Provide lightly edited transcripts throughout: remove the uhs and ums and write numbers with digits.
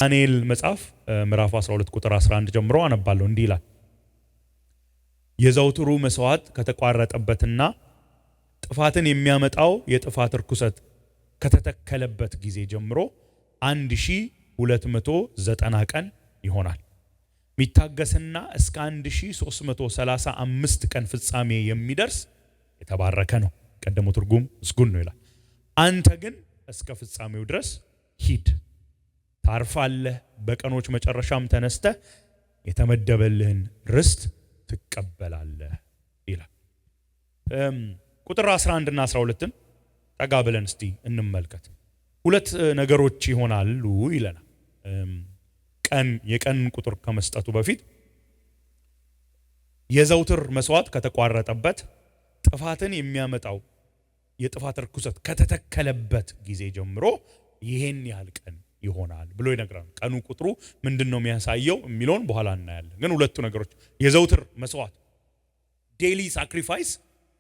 ዳንኤል መጽሐፍ ምዕራፍ 12 ቁጥር 11 ጀምሮ አነባለሁ። እንዲህ ይላል። የዘውትሩ መስዋዕት ከተቋረጠበትና ጥፋትን የሚያመጣው የጥፋት ርኩሰት ከተተከለበት ጊዜ ጀምሮ 1290 ቀን ይሆናል። ሚታገስና እስከ 1335 ቀን ፍጻሜ የሚደርስ የተባረከ ነው። ቀደሙ ትርጉም ምስጉን ነው ይላል። አንተ ግን እስከ ፍጻሜው ድረስ ሂድ፣ ታርፋለህ፣ በቀኖች መጨረሻም ተነስተህ የተመደበልህን ርስት ትቀበላለህ ይላል። ቁጥር 11 እና 12ን ጠጋ ብለን እስቲ እንመልከት። ሁለት ነገሮች ይሆናሉ ይለናል። የቀን ቁጥር ከመስጠቱ በፊት የዘውትር መስዋዕት ከተቋረጠበት ጥፋትን የሚያመጣው የጥፋት ርኩሰት ከተተከለበት ጊዜ ጀምሮ ይሄን ያህል ቀን ይሆናል ብሎ ይነግራል። ቀኑ ቁጥሩ ምንድነው የሚያሳየው የሚለውን በኋላ እናያለን። ግን ሁለቱ ነገሮች የዘውትር መስዋዕት ዴይሊ ሳክሪፋይስ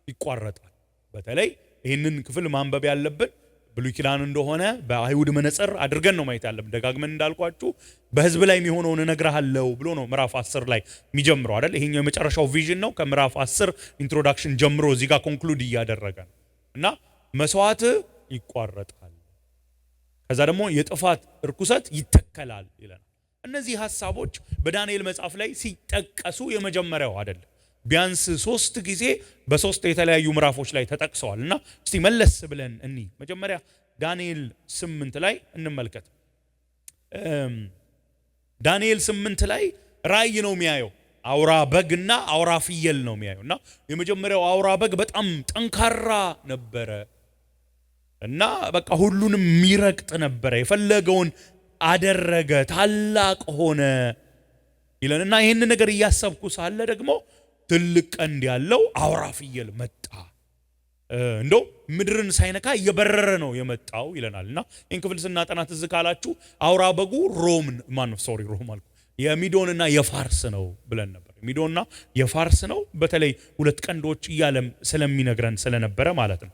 ይቋረጣል። በተለይ ይህንን ክፍል ማንበብ ያለብን ብሉይ ኪዳን እንደሆነ በአይሁድ መነጽር አድርገን ነው ማየት ያለብን። ደጋግመን እንዳልኳችሁ በህዝብ ላይ የሚሆነውን እነግርሃለሁ ብሎ ነው ምዕራፍ 10 ላይ የሚጀምረው አይደል? ይሄኛው የመጨረሻው ቪዥን ነው። ከምዕራፍ 10 ኢንትሮዳክሽን ጀምሮ እዚህ ጋር ኮንክሉድ እያደረገ ነው እና መስዋዕት ይቋረጣል፣ ከዛ ደግሞ የጥፋት ርኩሰት ይተከላል ይላል። እነዚህ ሐሳቦች በዳንኤል መጽሐፍ ላይ ሲጠቀሱ የመጀመሪያው አይደለም። ቢያንስ 3 ጊዜ በ3 የተለያዩ ምዕራፎች ላይ ተጠቅሰዋል እና እስቲ መለስ ብለን እኒ መጀመሪያ ዳንኤል 8 ላይ እንመልከት። ዳንኤል 8 ላይ ራእይ ነው የሚያየው። አውራ በግና አውራ ፍየል ነው የሚያየው እና የመጀመሪያው አውራ በግ በጣም ጠንካራ ነበረ እና በቃ ሁሉንም የሚረግጥ ነበረ፣ የፈለገውን አደረገ፣ ታላቅ ሆነ ይለንና ይህን ነገር እያሰብኩ ሳለ ደግሞ ትልቅ ቀንድ ያለው አውራ ፍየል መጣ፣ እንደው ምድርን ሳይነካ እየበረረ ነው የመጣው ይለናልና ይህን ክፍል ስናጠና ትዝ ካላችሁ አውራ በጉ ሮም አልኩ የሚዶንና የፋርስ ነው ብለን ነበር። የሚዶንና የፋርስ ነው በተለይ ሁለት ቀንዶች እያለም ስለሚነግረን ስለነበረ ማለት ነው።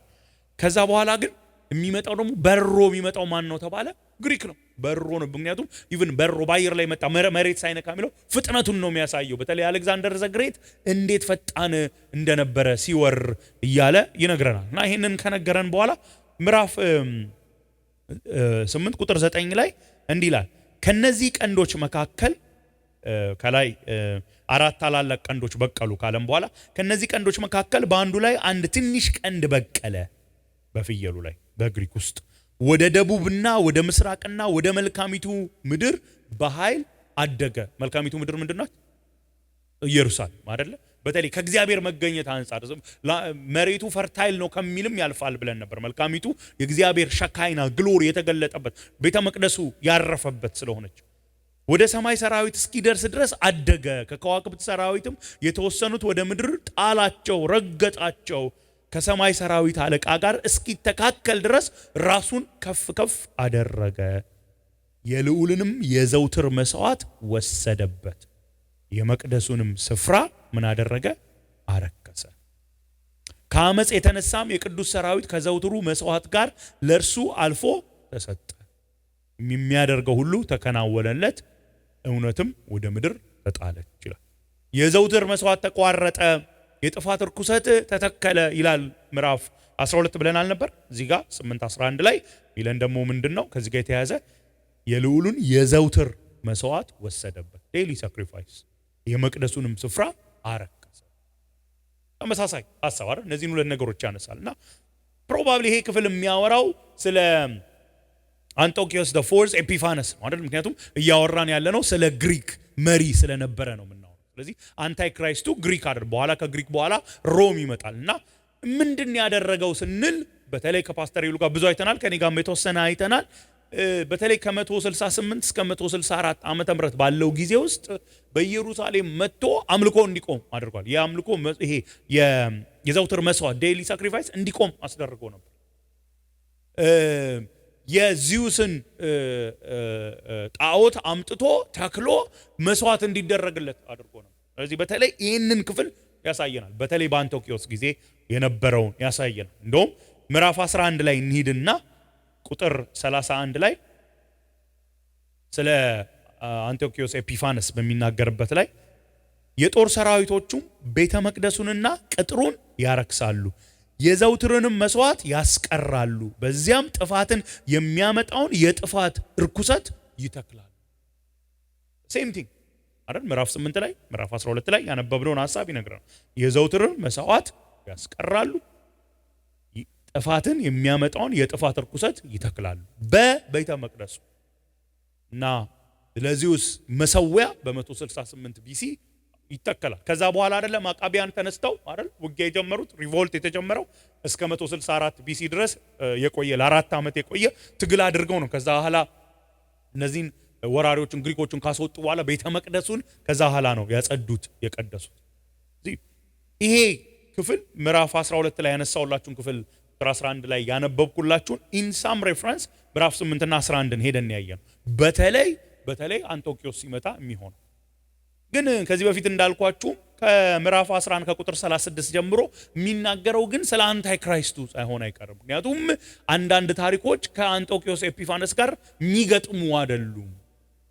ከዛ በኋላ ግን የሚመጣው ደግሞ በሮ የሚመጣው ማን ነው ተባለ? ግሪክ ነው። በሮ ነው። ምክንያቱም ኢቭን በሮ ባየር ላይ መጣ፣ መሬት ሳይነካ የሚለው ፍጥነቱን ነው የሚያሳየው። በተለይ አሌክዛንደር ዘግሬት እንዴት ፈጣን እንደነበረ ሲወር እያለ ይነግረናል። እና ይሄንን ከነገረን በኋላ ምዕራፍ 8 ቁጥር 9 ላይ እንዲህ ይላል። ከነዚህ ቀንዶች መካከል ከላይ 4 ታላላቅ ቀንዶች በቀሉ ካለም በኋላ ከነዚህ ቀንዶች መካከል በአንዱ ላይ አንድ ትንሽ ቀንድ በቀለ፣ በፍየሉ ላይ በግሪክ ውስጥ ወደ ደቡብና ወደ ምስራቅና ወደ መልካሚቱ ምድር በኃይል አደገ። መልካሚቱ ምድር ምንድናት? ኢየሩሳሌም አይደለ? በተለይ ከእግዚአብሔር መገኘት አንፃር መሬቱ ፈርታይል ነው ከሚልም ያልፋል ብለን ነበር። መልካሚቱ የእግዚአብሔር ሸካይና ግሎሪ የተገለጠበት ቤተ መቅደሱ ያረፈበት ስለሆነች ወደ ሰማይ ሰራዊት እስኪደርስ ድረስ አደገ። ከከዋክብት ሰራዊትም የተወሰኑት ወደ ምድር ጣላቸው፣ ረገጣቸው። ከሰማይ ሰራዊት አለቃ ጋር እስኪተካከል ድረስ ራሱን ከፍ ከፍ አደረገ። የልዑልንም የዘውትር መስዋዕት ወሰደበት፣ የመቅደሱንም ስፍራ ምን አደረገ? አረከሰ። ከአመፅ የተነሳም የቅዱስ ሰራዊት ከዘውትሩ መስዋዕት ጋር ለእርሱ አልፎ ተሰጠ። የሚያደርገው ሁሉ ተከናወነለት፣ እውነትም ወደ ምድር ተጣለች ይላል። የዘውትር መስዋዕት ተቋረጠ፣ የጥፋት ርኩሰት ተተከለ ይላል። ምዕራፍ 12 ብለናል ነበር። እዚህ ጋር 8:11 ላይ ይለን ደግሞ ምንድነው ከዚህ ጋር የተያዘ የልዑሉን የዘውትር መስዋዕት ወሰደበት፣ ዴይሊ ሳክሪፋይስ፣ የመቅደሱንም ስፍራ አረከሰ። ተመሳሳይ ሐሳብ አይደል? እነዚህን ሁለት ነገሮች ያነሳልና ፕሮባብሊ ይሄ ክፍል የሚያወራው ስለ አንጦኪዮስ ዘ ፎርዝ ኤፒፋነስ ነው አይደል? ምክንያቱም እያወራን ያለነው ስለ ግሪክ መሪ ስለነበረ ነው የምናወራው። ስለዚህ አንታይ ክራይስቱ ግሪክ አይደል? በኋላ ከግሪክ በኋላ ሮም ይመጣልና ምንድን ያደረገው ስንል በተለይ ከፓስተር ይሉ ጋር ብዙ አይተናል፣ ከኔ ጋር የተወሰነ አይተናል። በተለይ ከ168 እስከ 164 ዓመተ ምህረት ባለው ጊዜ ውስጥ በኢየሩሳሌም መጥቶ አምልኮ እንዲቆም አድርጓል። የአምልኮ ይሄ የዘውትር መስዋዕት ዴይሊ ሳክሪፋይስ እንዲቆም አስደርጎ ነበር። የዚዩስን ጣዖት አምጥቶ ተክሎ መስዋዕት እንዲደረግለት አድርጎ ነበር። ስለዚህ በተለይ ይህንን ክፍል ያሳየናል። በተለይ በአንጦኪዮስ ጊዜ የነበረውን ያሳየናል። እንደውም ምዕራፍ 11 ላይ እንሂድና ቁጥር 31 ላይ ስለ አንቲዮኪዮስ ኤጲፋነስ በሚናገርበት ላይ የጦር ሰራዊቶቹም ቤተ መቅደሱንና ቅጥሩን ያረክሳሉ፣ የዘውትርንም መስዋዕት ያስቀራሉ፣ በዚያም ጥፋትን የሚያመጣውን የጥፋት እርኩሰት ይተክላሉ። ሴም ቲንግ አይደል? ምዕራፍ 8 ላይ ምዕራፍ 12 ላይ ያነበብነውን ሐሳብ ይነግራል። የዘውትርን መስዋዕት ያስቀራሉ፣ ጥፋትን የሚያመጣውን የጥፋት እርኩሰት ይተክላሉ በቤተ መቅደሱ እና ለዚሁስ መሰዊያ በ168 ቢሲ ይተከላል። ከዛ በኋላ አይደለም አቃቢያን ተነስተው አይደል ውጊያ የጀመሩት ሪቮልት የተጀመረው እስከ 164 ቢሲ ድረስ የቆየ ለ4 ዓመት የቆየ ትግል አድርገው ነው። ከዛ በኋላ እነዚህን ወራሪዎችን ግሪኮችን ካስወጡ በኋላ ቤተ መቅደሱን ከዛ በኋላ ነው ያጸዱት የቀደሱት። ይሄ ክፍል ምዕራፍ 12 ላይ ያነሳውላችሁን ክፍል 11 ላይ ያነበብኩላችሁን ኢንሳም ሬፈረንስ ምዕራፍ 8 እና 11ን ሄደን ያየነው በተለይ አንቲዮኪዮስ ሲመጣ የሚሆነው ግን ከዚህ በፊት እንዳልኳችሁ ከምዕራፍ 11 ከቁጥር 36 ጀምሮ የሚናገረው ግን ስለ አንታይ ክራይስቱ ሳይሆን አይቀርም። ምክንያቱም አንዳንድ ታሪኮች ከአንቲዮኪዮስ ኤጲፋነስ ጋር የሚገጥሙ አይደሉም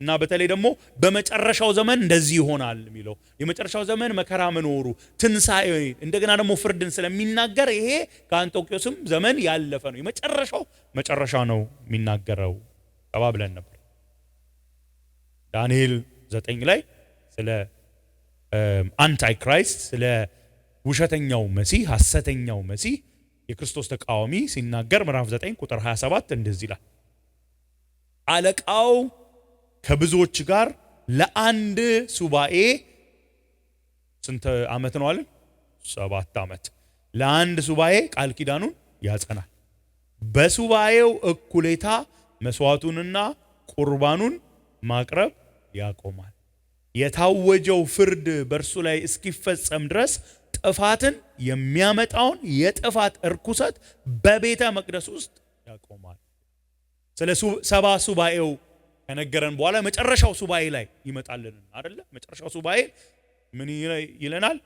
እና በተለይ ደግሞ በመጨረሻው ዘመን እንደዚህ ይሆናል የሚለው የመጨረሻው ዘመን መከራ መኖሩ ትንሳኤ እንደገና ደግሞ ፍርድን ስለሚናገር ይሄ ከአንቲዮኪዮስም ዘመን ያለፈ ነው። የመጨረሻው መጨረሻ ነው የሚናገረው ተባብለን ነበር። ዳንኤል 9 ላይ ስለ አንታይ ክራይስት ስለ ውሸተኛው መሲህ ሐሰተኛው መሲህ የክርስቶስ ተቃዋሚ ሲናገር ምዕራፍ 9 ቁጥር 27 እንደዚህ ይላል። አለቃው ከብዙዎች ጋር ለአንድ ሱባኤ ስንት ዓመት ነው አለ? 7 ዓመት ለአንድ ሱባኤ ቃል ኪዳኑን ያጸናል። በሱባኤው እኩሌታ መስዋዕቱንና ቁርባኑን ማቅረብ ያቆማል። የታወጀው ፍርድ በእርሱ ላይ እስኪፈጸም ድረስ ጥፋትን የሚያመጣውን የጥፋት እርኩሰት በቤተ መቅደስ ውስጥ ያቆማል። ስለ 70 ሱባኤው ከነገረን በኋላ መጨረሻው ሱባኤ ላይ ይመጣልን አይደለ? መጨረሻው ሱባኤ ምን ይለናል?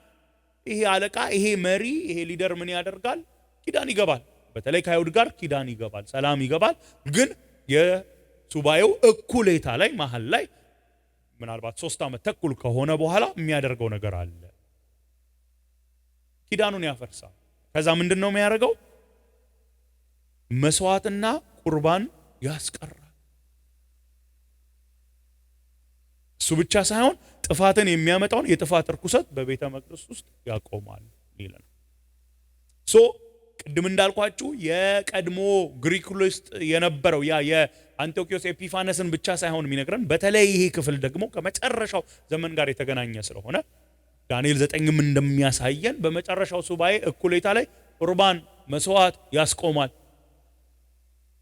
ይሄ አለቃ ይሄ መሪ ይሄ ሊደር ምን ያደርጋል? ኪዳን ይገባል። በተለይ ከአይሁድ ጋር ኪዳን ይገባል፣ ሰላም ይገባል። ግን የሱባኤው እኩሌታ ላይ መሃል ላይ ምናልባት 3 ዓመት ተኩል ከሆነ በኋላ የሚያደርገው ነገር አለ። ኪዳኑን ያፈርሳል። ከዛ ምንድነው የሚያደርገው? መስዋዕትና ቁርባን ያስቀራል። እሱ ብቻ ሳይሆን ጥፋትን የሚያመጣውን የጥፋት እርኩሰት በቤተ መቅደስ ውስጥ ያቆማል ይላል። ቅድም እንዳልኳችሁ የቀድሞ ግሪክ ውስጥ የነበረው ያ የአንቲዮኪዮስ ኤጲፋነስን ብቻ ሳይሆን የሚነግረን በተለይ ይሄ ክፍል ደግሞ ከመጨረሻው ዘመን ጋር የተገናኘ ስለሆነ ዳንኤል 9ም እንደሚያሳየን በመጨረሻው ሱባኤ እኩሌታ ላይ ቁርባን መስዋዕት ያስቆማል፣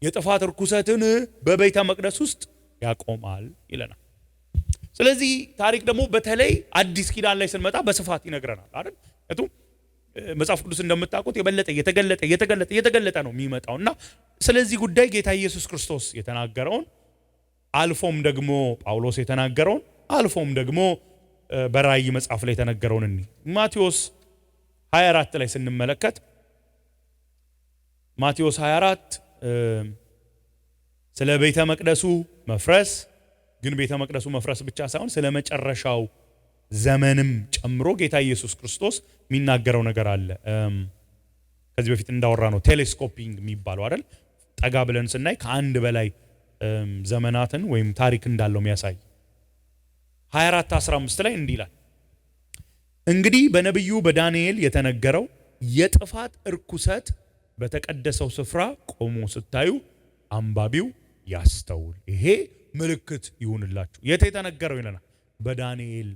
የጥፋት እርኩሰትን በቤተ መቅደስ ውስጥ ያቆማል ይለናል። ስለዚህ ታሪክ ደግሞ በተለይ አዲስ ኪዳን ላይ ስንመጣ በስፋት ይነግረናል አይደል? መጽሐፍ ቅዱስ እንደምታውቁት የበለጠ እየተገለጠ ነው የሚመጣውና ስለዚህ ጉዳይ ጌታ ኢየሱስ ክርስቶስ የተናገረውን አልፎም ደግሞ ጳውሎስ የተናገረውን አልፎም ደግሞ በራእይ መጽሐፍ ላይ የተነገረውን ማቴዎስ 24 ላይ ስንመለከት ማቴዎስ 24 ስለ ቤተ መቅደሱ መፍረስ ግን ቤተ መቅደሱ መፍረስ ብቻ ሳይሆን ስለ መጨረሻው ዘመንም ጨምሮ ጌታ ኢየሱስ ክርስቶስ የሚናገረው ነገር አለ። ከዚህ በፊት እንዳወራ ነው ቴሌስኮፒንግ የሚባለው አይደል? ጠጋ ብለን ስናይ ከአንድ በላይ ዘመናትን ወይም ታሪክ እንዳለው የሚያሳይ 24:15 ላይ እንዲህ ይላል፣ እንግዲህ በነብዩ በዳንኤል የተነገረው የጥፋት እርኩሰት በተቀደሰው ስፍራ ቆሞ ስታዩ አንባቢው ያስተውል። ይሄ ምልክት ይሁንላችሁ። የት የተነገረው ይለናል? በዳንኤል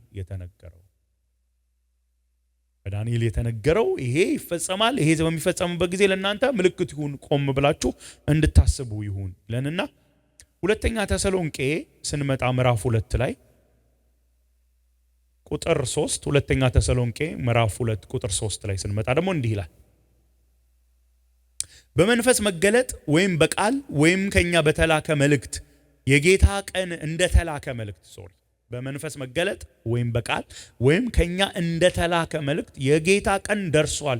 የተነገረው ይሄ ይፈጸማል። ይሄ በሚፈጸምበት ጊዜ ለእናንተ ምልክት ይሁን፣ ቆም ብላችሁ እንድታስቡ ይሁን ለንና ሁለተኛ ተሰሎንቄ ስንመጣ ምዕራፍ 2 ላይ ቁጥር 3 ሁለተኛ ተሰሎንቄ ምዕራፍ 2 ቁጥር 3 ላይ ስንመጣ ደግሞ እንዲህ ይላል፣ በመንፈስ መገለጥ ወይም በቃል ወይም ከኛ በተላከ መልእክት የጌታ ቀን እንደተላከ መልእክት በመንፈስ መገለጥ ወይም በቃል ወይም ከኛ እንደተላከ መልእክት የጌታ ቀን ደርሷል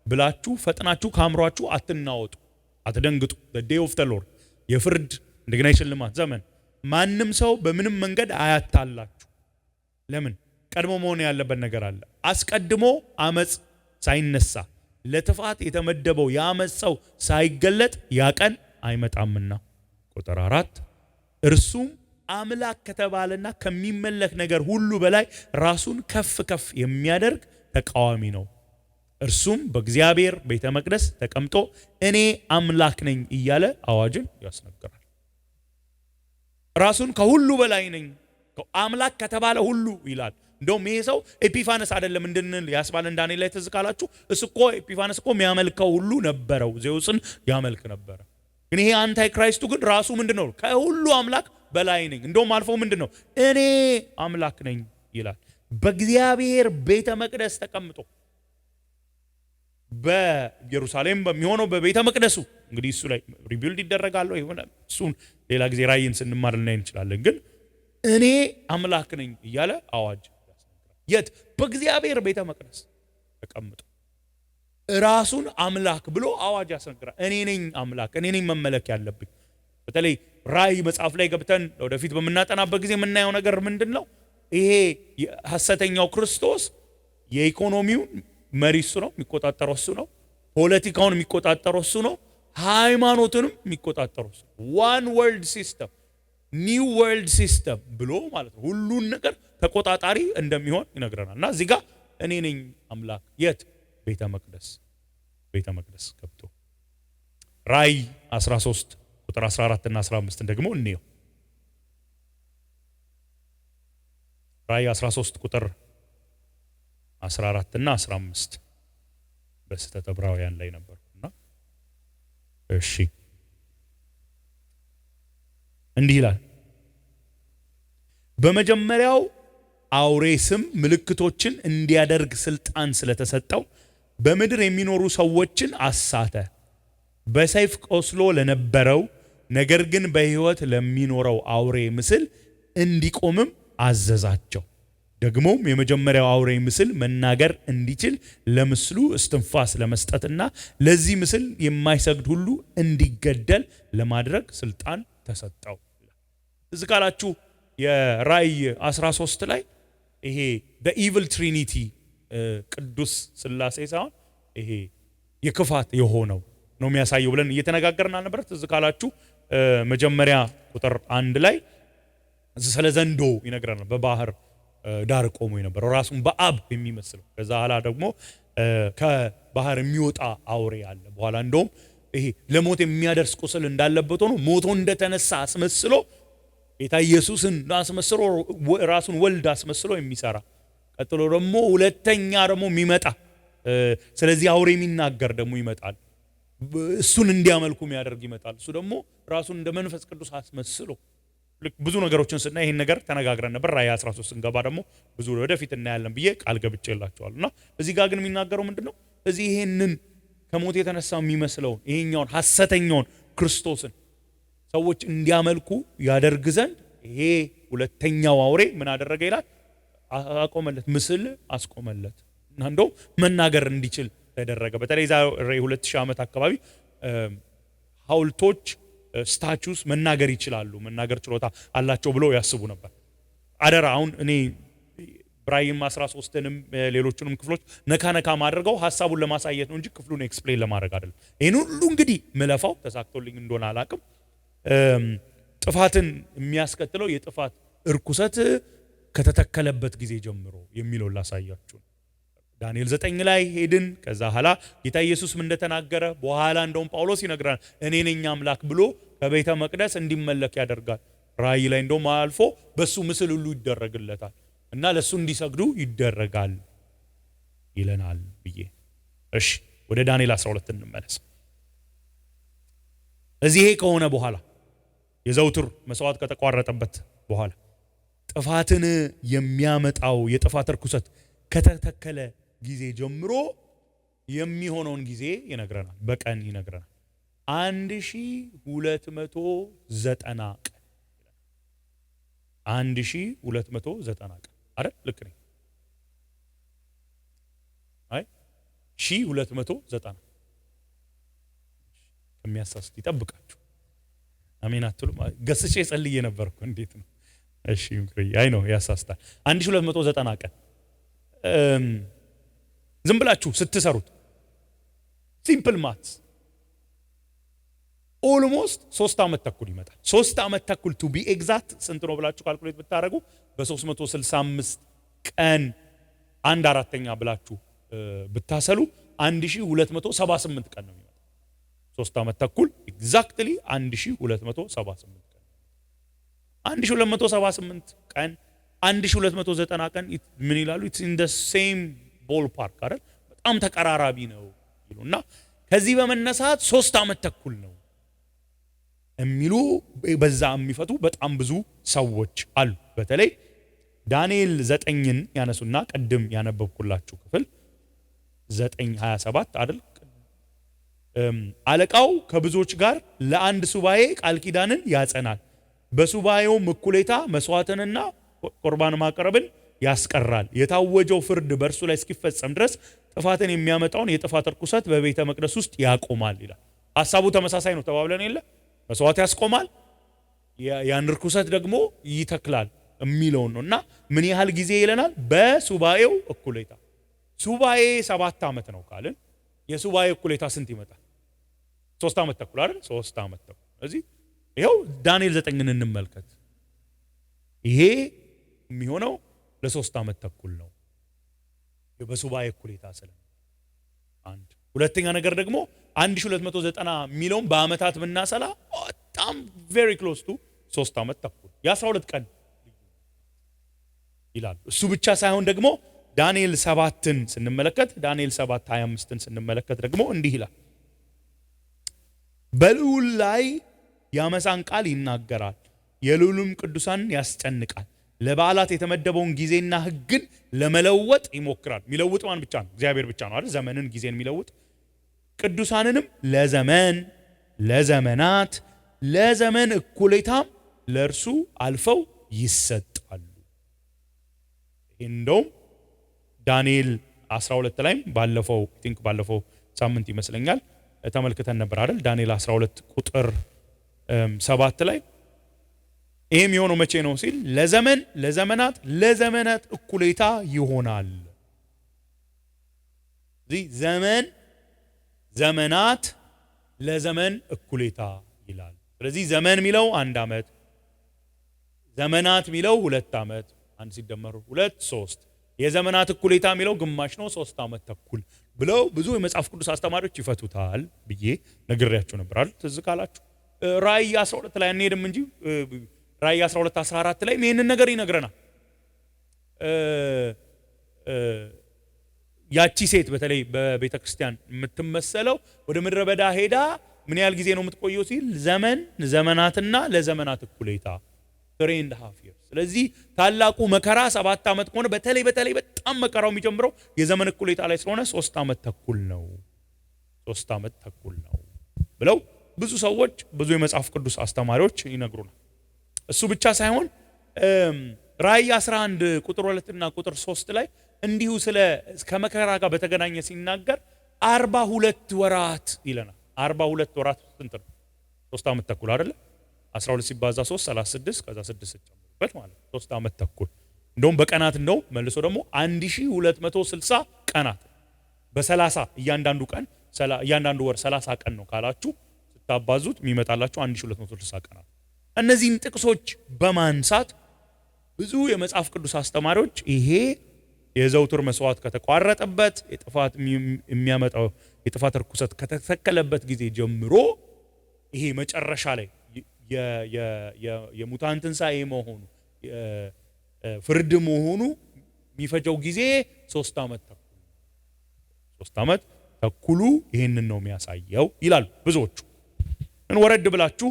ብላችሁ ፈጥናችሁ ካምሯችሁ አትናወጡ፣ አትደንግጡ። the day of the Lord የፍርድ እንደገና የሽልማት ዘመን ማንም ሰው በምንም መንገድ አያታላችሁ። ለምን? ቀድሞ መሆን ያለበት ነገር አለ። አስቀድሞ አመጽ ሳይነሳ ለጥፋት የተመደበው የአመጽ ሰው ሳይገለጥ ያ ቀን አይመጣምና። ቁጥር 4 እርሱም አምላክ ከተባለና ከሚመለክ ነገር ሁሉ በላይ ራሱን ከፍ ከፍ የሚያደርግ ተቃዋሚ ነው። እርሱም በእግዚአብሔር ቤተ መቅደስ ተቀምጦ እኔ አምላክ ነኝ እያለ አዋጅን ያስነግራል። ራሱን ከሁሉ በላይ ነኝ አምላክ ከተባለ ሁሉ ይላል። እንደውም ይሄ ሰው ኤጲፋነስ አይደለም እንድንል ያስባለን ዳንኤል ላይ ትዝ ካላችሁ እሱ እኮ ኤጲፋነስ እኮ የሚያመልከው ሁሉ ነበረው፣ ዜውስን ያመልክ ነበረ። ግን ይሄ አንታይ ክራይስቱ ግን ራሱ ምንድነው? ከሁሉ አምላክ በላይ ነኝ። እንደውም አልፎ ምንድነው? እኔ አምላክ ነኝ ይላል። በእግዚአብሔር ቤተ መቅደስ ተቀምጦ በኢየሩሳሌም በሚሆነው በቤተ መቅደሱ እንግዲህ እሱ ላይ ሪቢልድ ይደረጋል ይሆነ እሱን ሌላ ጊዜ ራእይን ስንማር ልናይ እንችላለን። ግን እኔ አምላክ ነኝ እያለ አዋጅ ያስነግራል። የት? በእግዚአብሔር ቤተ መቅደስ ተቀምጦ ራሱን አምላክ ብሎ አዋጅ ያስነግራል። እኔ ነኝ አምላክ፣ እኔ ነኝ መመለክ ያለብኝ። በተለይ ራእይ መጽሐፍ ላይ ገብተን ወደፊት በምናጠናበት ጊዜ የምናየው ነገር ምንድነው? ይሄ ሐሰተኛው ክርስቶስ የኢኮኖሚው መሪ እሱ ነው፣ የሚቆጣጠረው እሱ ነው። ፖለቲካውን የሚቆጣጠረው እሱ ነው። ሃይማኖትንም የሚቆጣጠረው እሱ። ዋን ወርልድ ሲስተም፣ ኒው ወርልድ ሲስተም ብሎ ማለት ነው። ሁሉን ነገር ተቆጣጣሪ እንደሚሆን ይነግረናል። እና እዚህ ጋር እኔ ነኝ አምላክ የት? ቤተ መቅደስ። ቤተ መቅደስ ገብቶ ራእይ 13 ቁጥር 14 እና 15 ደግሞ እንየው። ራእይ 13 ቁጥር 14 እና 15 በስህተት ዕብራውያን ላይ ነበርኩና እሺ እንዲህ ይላል። በመጀመሪያው አውሬ ስም ምልክቶችን እንዲያደርግ ስልጣን ስለተሰጠው በምድር የሚኖሩ ሰዎችን አሳተ። በሰይፍ ቆስሎ ለነበረው ነገር ግን በሕይወት ለሚኖረው አውሬ ምስል እንዲቆምም አዘዛቸው። ደግሞም የመጀመሪያው አውሬ ምስል መናገር እንዲችል ለምስሉ እስትንፋስ ለመስጠትና ለዚህ ምስል የማይሰግድ ሁሉ እንዲገደል ለማድረግ ስልጣን ተሰጠው። እዚህ ካላችሁ የራእይ 13 ላይ ይሄ በኢቪል ትሪኒቲ ቅዱስ ስላሴ ሳይሆን ይሄ የክፋት የሆነው ነው የሚያሳየው ብለን እየተነጋገርን ነበር። እዚህ ካላችሁ መጀመሪያ ቁጥር 1 ላይ ስለ ዘንዶ ይነግረናል። በባህር ዳር ቆሞ የነበረው ራሱን በአብ የሚመስለው። ከዛ ኋላ ደግሞ ከባህር የሚወጣ አውሬ አለ። በኋላ እንደውም ይሄ ለሞት የሚያደርስ ቁስል እንዳለበት ሆኖ ሞቶ እንደተነሳ አስመስሎ ጌታ ኢየሱስን አስመስሎ ራሱን ወልድ አስመስሎ የሚሰራ ቀጥሎ ደግሞ ሁለተኛ ደግሞ የሚመጣ ስለዚህ አውሬ የሚናገር ደግሞ ይመጣል። እሱን እንዲያመልኩ የሚያደርግ ይመጣል። እሱ ደግሞ ራሱን እንደ መንፈስ ቅዱስ አስመስሎ ብዙ ነገሮችን ስናይ ይሄን ነገር ተነጋግረን ነበር። ራእይ 13 ስንገባ ደግሞ ብዙ ወደፊት እናያለን ብዬ ቃል ገብቼላችኋልና እዚህ ጋር ግን የሚናገረው ምንድነው? እዚህ ይሄንን ከሞት የተነሳው የሚመስለውን ይሄኛውን ሐሰተኛውን ክርስቶስን ሰዎች እንዲያመልኩ ያደርግ ዘንድ ይሄ ሁለተኛው አውሬ ምን አደረገ ይላል? አቆመለት፣ ምስል አስቆመለት እና እንደው መናገር እንዲችል ተደረገ። በተለይ ዛሬ 2000 ዓመት አካባቢ ሐውልቶች ስታቹስ መናገር ይችላሉ፣ መናገር ችሎታ አላቸው ብለው ያስቡ ነበር። አደራ አሁን እኔ ራእይም 13ንም ሌሎቹንም ክፍሎች ነካ ማድረገው ሐሳቡን ለማሳየት ነው እንጂ ክፍሉን ኤክስፕሌን ለማድረግ አይደለም። ይሄን ሁሉ እንግዲህ ምለፋው ተሳክቶልኝ እንደሆነ አላቅም። ጥፋትን የሚያስከትለው የጥፋት እርኩሰት ከተተከለበት ጊዜ ጀምሮ የሚለውን ላሳያችሁ። ዳንኤል 9 ላይ ሄድን። ከዛ ኋላ ጌታ ኢየሱስም እንደተናገረ በኋላ እንደውም ጳውሎስ ይነግራል እኔ ነኝ አምላክ ብሎ ከቤተ መቅደስ እንዲመለክ ያደርጋል። ራእይ ላይ እንደውም አልፎ በሱ ምስል ሁሉ ይደረግለታል እና ለሱ እንዲሰግዱ ይደረጋል ይለናል ብዬ። እሺ ወደ ዳንኤል 12 እንመለስ። እዚህ ከሆነ በኋላ የዘውትር መስዋዕት ከተቋረጠበት በኋላ ጥፋትን የሚያመጣው የጥፋት ርኩሰት ከተተከለ ጊዜ ጀምሮ የሚሆነውን ጊዜ ይነግረናል። በቀን ይነግረናል 1290 ቀን 1290 ቀን አይደል? ልክ ነኝ? አይ 1290 ከሚያሳስት ይጠብቃችሁ። አሜን አትሉም? ገስጬ ጸልዬ ነበርኩ። እንዴት ነው? እሺ አይ ነው ያሳስታል። 1290 ቀን ዝም ብላችሁ ስትሰሩት ሲምፕል ማትስ ኦልሞስት 3 ዓመት ተኩል ይመጣል። 3 ዓመት ተኩል ቱ ቢ ኤግዛክት ስንት ነው ብላችሁ ካልኩሌት ብታረጉ በ365 ቀን 1/4ኛ ብላችሁ ብታሰሉ 1278 ቀን ነው የሚመጣው። 3 ዓመት ተኩል ኤግዛክትሊ 1278 ቀን 1278 ቀን 1290 ቀን ምን ይላሉ? ኢትስ ኢን ዘ ሴም ቦል ፓርክ አይደል? በጣም ተቀራራቢ ነው ይሉና ከዚህ በመነሳት 3 ዓመት ተኩል ነው የሚሉ በዛ የሚፈቱ በጣም ብዙ ሰዎች አሉ። በተለይ ዳንኤል 9ን ያነሱና ቀድም ያነበብኩላችሁ ክፍል 9:27 አይደል? አለቃው ከብዙዎች ጋር ለአንድ ሱባኤ ቃል ኪዳንን ያጸናል፣ በሱባኤው እኩሌታ መስዋዕትንና ቁርባን ማቅረብን ያስቀራል፣ የታወጀው ፍርድ በእርሱ ላይ እስኪፈጸም ድረስ ጥፋትን የሚያመጣውን የጥፋት ርኩሰት በቤተ መቅደስ ውስጥ ያቆማል ይላል። ሐሳቡ ተመሳሳይ ነው ተባብለን የለ? መስዋዕት ያስቆማል፣ ያን ርኩሰት ደግሞ ይተክላል የሚለውን ነው። እና ምን ያህል ጊዜ ይለናል? በሱባኤው እኩሌታ። ሱባኤ 7 ዓመት ነው ካልን የሱባኤ እኩሌታ ስንት ይመጣል? 3 ዓመት ተኩል አይደል? 3 ዓመት ተኩል። ስለዚህ ይሄው ዳንኤል 9ን እንመልከት። ይሄ የሚሆነው ለ3 ዓመት ተኩል ነው በሱባኤ እኩሌታ ስለ አንድ። ሁለተኛ ነገር ደግሞ 1290 የሚለውን በአመታት ብናሰላ በጣም very close to 3 ዓመት ተኩል የ12 ቀን ይላል። እሱ ብቻ ሳይሆን ደግሞ ዳንኤል 7ን ስንመለከት ዳንኤል 7:25ን ስንመለከት ደግሞ እንዲህ ይላል፣ በልዑል ላይ ያመፃን ቃል ይናገራል፣ የልዑልም ቅዱሳን ያስጨንቃል፣ ለበዓላት የተመደበውን ጊዜና ሕግን ለመለወጥ ይሞክራል። የሚለውጥ ማን ብቻ ነው? እግዚአብሔር ብቻ ነው አይደል? ዘመንን ጊዜን የሚለውጥ ቅዱሳንንም ለዘመን ለዘመናት ለዘመን እኩሌታም ለእርሱ አልፈው ይሰጣሉ። እንደውም ዳንኤል 12 ላይም ባለፈው ሳምንት ይመስለኛል ተመልክተን ነበር አይደል? ዳንኤል 12 ቁጥር 7 ላይ ይሄም የሆነው መቼ ነው ሲል ለዘመን ለዘመናት ለዘመናት እኩሌታ ይሆናል። እዚህ ዘመን ዘመናት ለዘመን እኩሌታ ይላል። ስለዚህ ዘመን የሚለው 1 ዓመት፣ ዘመናት የሚለው 2 ዓመት፣ አንድ ሲደመሩ 2 3፣ የዘመናት እኩሌታ የሚለው ግማሽ ነው 3 ዓመት ተኩል ብለው ብዙ የመጽሐፍ ቅዱስ አስተማሪዎች ይፈቱታል ብዬ ነግሬያችሁ ነበር አይደል? ትዝ ካላችሁ ራእይ 12 ላይ አንሄድም እንጂ ራእይ 12:14 ላይ ይሄንን ነገር ይነግረናል። ያቺ ሴት በተለይ በቤተ ክርስቲያን የምትመሰለው ወደ ምድረ በዳ ሄዳ ምን ያህል ጊዜ ነው የምትቆየው ሲል ዘመን ዘመናትና ለዘመናት እኩሌታ 3.5 years። ስለዚህ ታላቁ መከራ 7 ዓመት ከሆነ በተለይ በጣም መከራው የሚጀምረው የዘመን እኩሌታ ላይ ስለሆነ 3 ዓመት ተኩል ነው 3 ዓመት ተኩል ነው ብለው ብዙ ሰዎች ብዙ የመጽሐፍ ቅዱስ አስተማሪዎች ይነግሩናል። እሱ ብቻ ሳይሆን ራእይ 11 ቁጥር 2 እና ቁጥር 3 ላይ እንዲሁ ስለ ከመከራ ጋር በተገናኘ ሲናገር 42 ወራት ይለናል። 42 ወራት ስንት ነው? 3 ዓመት ተኩል አይደለ? 12 ሲባዛ 3 36 ከዛ 6 ጨምሩበት ማለት 3 ዓመት ተኩል። እንደውም በቀናት እንደው መልሶ ደግሞ 1260 ቀናት በ30 እያንዳንዱ ቀን እያንዳንዱ ወር 30 ቀን ነው ካላችሁ ስታባዙት የሚመጣላችሁ 1260 ቀናት። እነዚህን ጥቅሶች በማንሳት ብዙ የመጽሐፍ ቅዱስ አስተማሪዎች ይሄ የዘውትር መስዋዕት ከተቋረጠበት የጥፋት የሚያመጣው የጥፋት ርኩሰት ከተተከለበት ጊዜ ጀምሮ ይሄ መጨረሻ ላይ የሙታን ትንሣኤ መሆኑ ፍርድ መሆኑ የሚፈጀው ጊዜ 3 ዓመት ተኩል 3 ዓመት ተኩሉ ይሄንን ነው የሚያሳየው ይላሉ ብዙዎቹ። ወረድ ብላችሁ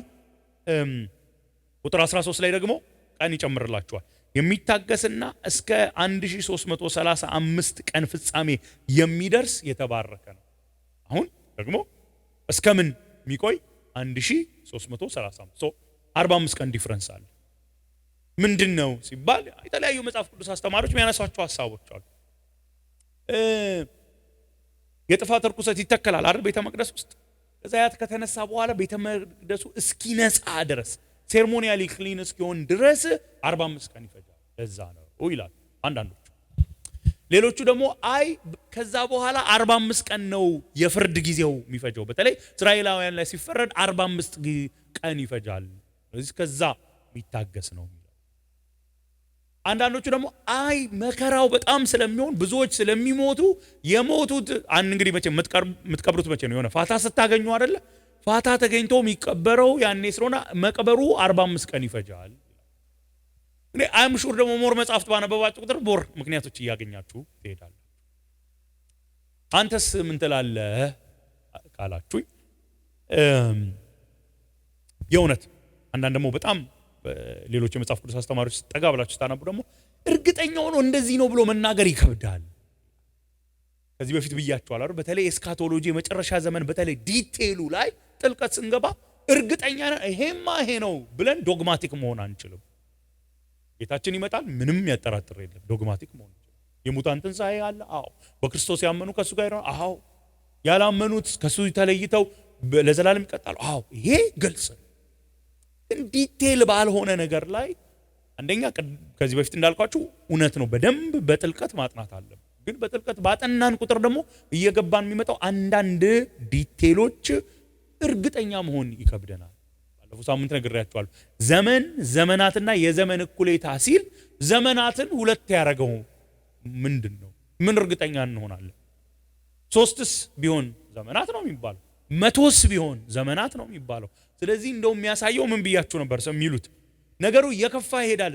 ቁጥር 13 ላይ ደግሞ ቀን ይጨምርላችኋል። የሚታገስና እስከ 1335 ቀን ፍጻሜ የሚደርስ የተባረከ ነው። አሁን ደግሞ እስከምን የሚቆይ 1335 45 ቀን ዲፍረንስ አለ። ምንድነው ሲባል የተለያዩ መጽሐፍ ቅዱስ አስተማሪዎች የሚያነሷቸው ሐሳቦች አሉ። የጥፋት ርኩሰት ይተከላል አይደል? ቤተ መቅደስ ውስጥ ከዛ ያ ከተነሳ በኋላ ቤተ መቅደሱ እስኪነጻ ድረስ ሴርሞኒያሊ ክሊን እስኪሆን ድረስ 45 ቀን ይፈጃል። ለዛ ነው ይላል አንዳንዶቹ። ሌሎቹ ደግሞ አይ ከዛ በኋላ 45 ቀን ነው የፍርድ ጊዜው የሚፈጀው። በተለይ እስራኤላውያን ላይ ሲፈረድ 45 ቀን ይፈጃል። ስለዚህ ከዛ የሚታገስ ነው። አንዳንዶቹ ደግሞ አይ መከራው በጣም ስለሚሆን ብዙዎች ስለሚሞቱ የሞቱት እንግዲህ መቼ የምትቀብሩት መቼ ነው? የሆነ ፋታ ስታገኙ አይደለ? ፋታ ተገኝቶ የሚቀበረው ያኔ ስለሆነ መቀበሩ 45 ቀን ይፈጃል። እኔ አይም ሹር ደግሞ ሞር መጽሐፍት ባነበባችሁ ቁጥር ሞር ምክንያቶች እያገኛችሁ ትሄዳላችሁ። አንተስ ምን ትላለህ ካላችሁኝ የእውነት አንዳንድ ደግሞ በጣም ሌሎች የመጽሐፍ ቅዱስ አስተማሪዎች ጠጋ ብላችሁ ስታነቡ ደግሞ እርግጠኛ ሆኖ እንደዚህ ነው ብሎ መናገር ይከብዳል። ከዚህ በፊት ብያችኋል አይደል? በተለይ ኤስካቶሎጂ የመጨረሻ ዘመን በተለይ ዲቴይሉ ላይ ጥልቀት ስንገባ እርግጠኛ ነን ይሄማ ይሄ ነው ብለን ዶግማቲክ መሆን አንችልም። ጌታችን ይመጣል፣ ምንም ያጠራጥር የለም። ዶግማቲክ መሆን ይችላል። የሙታን ትንሣኤ አለ። አዎ። በክርስቶስ ያመኑ ከሱ ጋር ነው። አዎ። ያላመኑት ከሱ ተለይተው ለዘላለም ይቀጣሉ። አዎ። ይሄ ግልጽ ነው። ዲቴል ባልሆነ ነገር ላይ አንደኛ ከዚህ በፊት እንዳልኳችሁ እውነት ነው፣ በደንብ በጥልቀት ማጥናት አለብን። ግን በጥልቀት ባጠናን ቁጥር ደግሞ እየገባን የሚመጣው አንዳንድ ዲቴሎች እርግጠኛ መሆን ይከብደናል። ባለፈው ሳምንት ነግሬያችኋለሁ። ዘመናትና የዘመን እኩሌታ ሲል ዘመናትን ሁለት ያደረገው ምንድን ነው? ምን እርግጠኛ እንሆናለን? 3ስ ቢሆን ዘመናት ነው የሚባለው፣ 100ስ ቢሆን ዘመናት ነው የሚባለው። ስለዚህ እንደው የሚያሳየው ምን ብያችሁ ነበር የሚሉት ነገሩ እየከፋ ይሄዳል።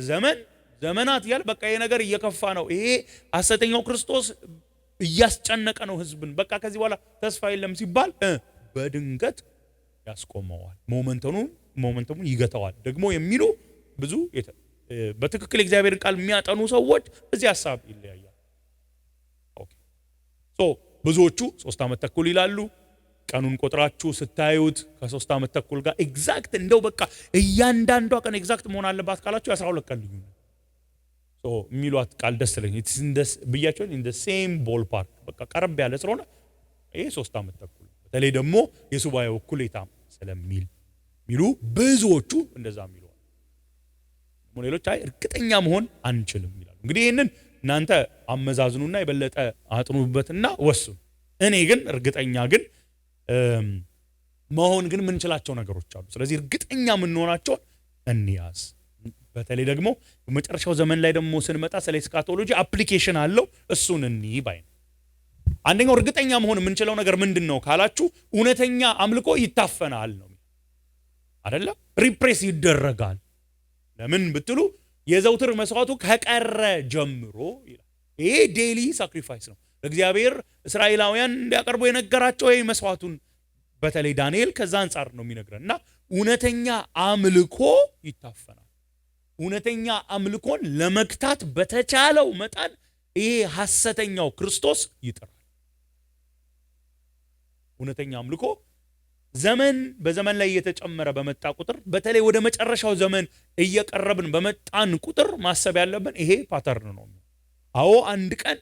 ዘመናት ያል በቃ ይሄ ነገር እየከፋ ነው። ይሄ ሐሰተኛው ክርስቶስ እያስጨነቀ ነው ህዝብን። በቃ ከዚህ በኋላ ተስፋ የለም ሲባል በድንገት ያስቆመዋል፣ ሞመንተሙን ይገታዋል ደግሞ የሚሉ ብዙ በትክክል እግዚአብሔርን ቃል የሚያጠኑ ሰዎች በዚህ ሐሳብ ይለያያል። ኦኬ ብዙዎቹ 3 ዓመት ተኩል ይላሉ። ቀኑን ቆጥራችሁ ስታዩት ከ3 ዓመት ተኩል ጋር ኤግዛክት እንደው በቃ እያንዳንዷ ቀን ኤግዛክት መሆን አለባት ካላችሁ 12 ቀን ልዩነት የሚሏት ቃል ደስ ለኝ ብያቸውን in the same ballpark በቃ ቀረብ ያለ ስለሆነ ይሄ 3 ዓመት ተኩል በተለይ ደግሞ የሱባኤው እኩሌታም ስለሚሉ ብዙዎቹ እንደዛ የሚሉ ሌሎች አይ እርግጠኛ መሆን አንችልም ይላሉ። እንግዲህ ይሄንን እናንተ አመዛዝኑና የበለጠ አጥኑበትና ወስኑ። እኔ ግን እርግጠኛ ግን መሆን ግን ምንችላቸው ነገሮች አሉ። ስለዚህ እርግጠኛ የምንሆናቸው እንያዝ። በተለይ ደግሞ በመጨረሻው ዘመን ላይ ደግሞ ስንመጣ ስለ ኤስካቶሎጂ አፕሊኬሽን አለው። እሱን እንይ ባይ ነው። አንደኛው እርግጠኛ መሆን የምንችለው ነገር ምንድነው ካላችሁ እውነተኛ አምልኮ ይታፈናል ነው አይደለ? ሪፕሬስ ይደረጋል። ለምን ብትሉ የዘውትር መስዋዕቱ ከቀረ ጀምሮ ይላል። ይሄ ዴይሊ ሳክሪፋይስ ነው። እግዚአብሔር እስራኤላውያን እንዲያቀርቡ የነገራቸው ይሄ መስዋዕቱን በተለይ ዳንኤል ከዛ አንፃር ነው የሚነግረንና እውነተኛ አምልኮ ይታፈናል። እውነተኛ አምልኮን ለመክታት በተቻለው መጠን ይሄ ሐሰተኛው ክርስቶስ ይጥራል። እውነተኛ አምልኮ በዘመን ላይ እየተጨመረ በመጣ ቁጥር በተለይ ወደ መጨረሻው ዘመን እየቀረብን በመጣን ቁጥር ማሰብ ያለብን ይሄ ፓተርን ነው። አዎ አንድ ቀን